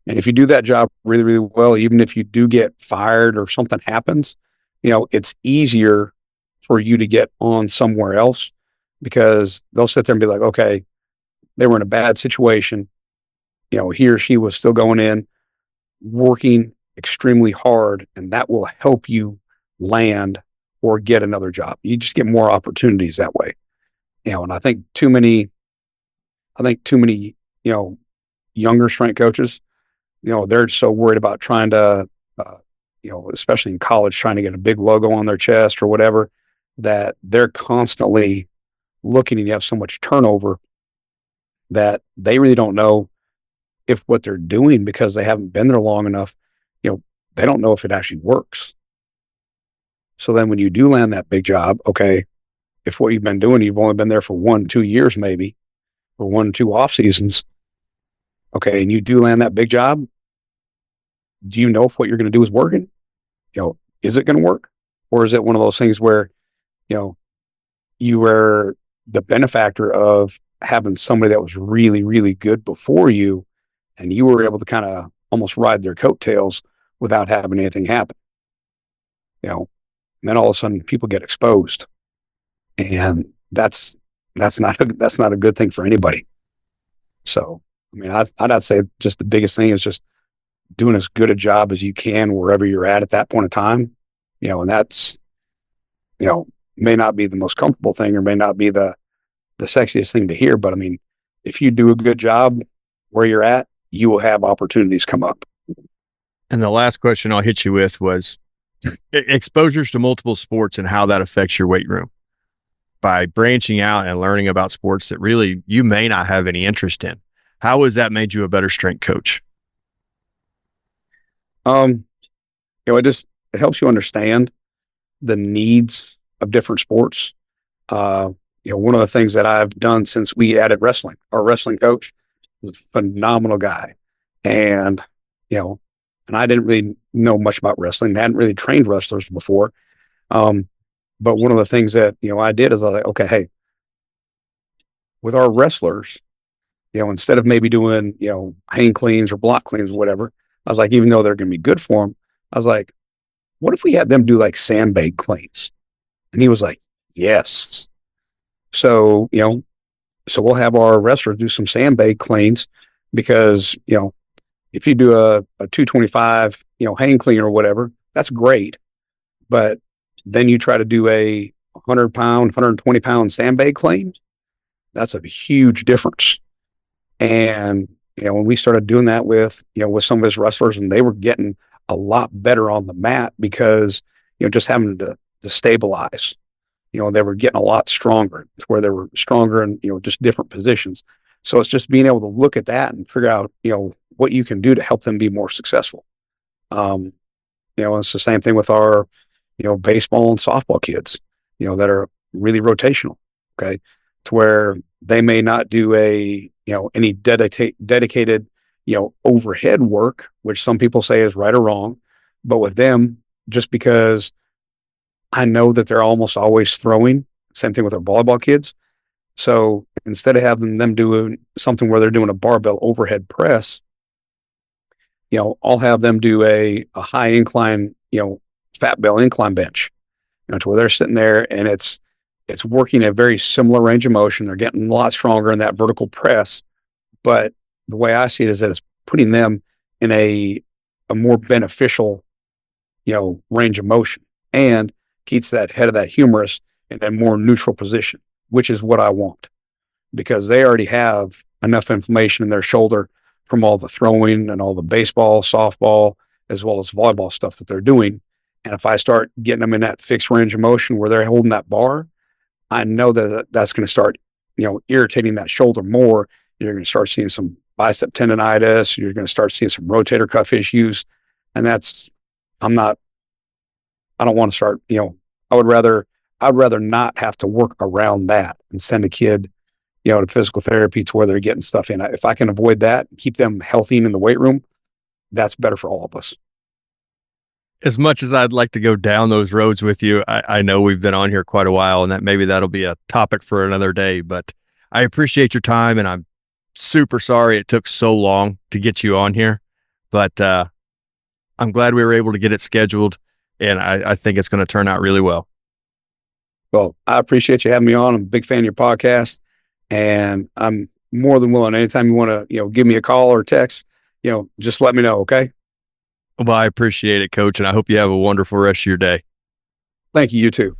And if you do that job really, really well, even if you do get fired or something happens, it's easier for you to get on somewhere else, because they'll sit there and be like, okay, they were in a bad situation. He or she was still going in, working extremely hard, and that will help you land or get another job. You just get more opportunities that way. And I think too many, younger strength coaches, they're so worried about trying to, especially in college, trying to get a big logo on their chest or whatever, that they're constantly looking, and you have so much turnover that they really don't know if what they're doing, because they haven't been there long enough, they don't know if it actually works. So then when you do land that big job, okay, if what you've been doing, you've only been there for 1-2 years, maybe, or 1-2 off seasons. Okay. And you do land that big job. Do you know if what you're going to do is working? Is it going to work? Or is it one of those things where, you were the benefactor of having somebody that was really, really good before you, and you were able to kind of almost ride their coattails without having anything happen. And then all of a sudden people get exposed, and that's not a good thing for anybody. So, I mean, I'd say just the biggest thing is just doing as good a job as you can wherever you're at that point in time, and that's, may not be the most comfortable thing or may not be the sexiest thing to hear. But I mean, if you do a good job where you're at, you will have opportunities come up. And the last question I'll hit you with was exposures to multiple sports and how that affects your weight room by branching out and learning about sports that really you may not have any interest in. How has that made you a better strength coach? It helps you understand the needs of different sports. One of the things that I've done since we added wrestling, our wrestling coach was a phenomenal guy. And, and I didn't really know much about wrestling. I hadn't really trained wrestlers before. But one of the things that, I did is I was like, okay, hey, with our wrestlers, instead of maybe doing, hang cleans or block cleans or whatever, I was like, even though they're going to be good for them, I was like, what if we had them do like sandbag cleans? And he was like, yes. So, so we'll have our wrestlers do some sandbag cleans because, if you do a 225, hang clean or whatever, that's great. But then you try to do a 100-pound, 120-pound sandbag clean, that's a huge difference. And, when we started doing that with some of his wrestlers, and they were getting a lot better on the mat because, just having to stabilize, they were getting a lot stronger to where they were stronger in, just different positions. So it's just being able to look at that and figure out, what you can do to help them be more successful. It's the same thing with our, baseball and softball kids, that are really rotational. Okay. To where they may not do any dedicated, overhead work, which some people say is right or wrong. But with them, just because I know that they're almost always throwing, same thing with our volleyball kids. So instead of having them doing something where they're doing a barbell overhead press, I'll have them do a high incline, fat bell incline bench, to where they're sitting there and it's working a very similar range of motion. They're getting a lot stronger in that vertical press. But the way I see it is that it's putting them in a more beneficial, range of motion, and keeps that head of that humerus in a more neutral position, which is what I want, because they already have enough inflammation in their shoulder from all the throwing and all the baseball, softball, as well as volleyball stuff that they're doing. And if I start getting them in that fixed range of motion where they're holding that bar, I know that that's going to start, irritating that shoulder more. You're going to start seeing some bicep tendonitis. You're going to start seeing some rotator cuff issues. And I don't want to start, I'd rather not have to work around that and send a kid, to physical therapy to where they're getting stuff in. If I can avoid that, keep them healthy and in the weight room, that's better for all of us. As much as I'd like to go down those roads with you, I know we've been on here quite a while, and that maybe that'll be a topic for another day, but I appreciate your time, and I'm super sorry it took so long to get you on here, but I'm glad we were able to get it scheduled, and I think it's going to turn out really well. Well, I appreciate you having me on. I'm a big fan of your podcast, and I'm more than willing. Anytime you want to, give me a call or text, just let me know. Okay. Well, I appreciate it, Coach, and I hope you have a wonderful rest of your day. Thank you. You too.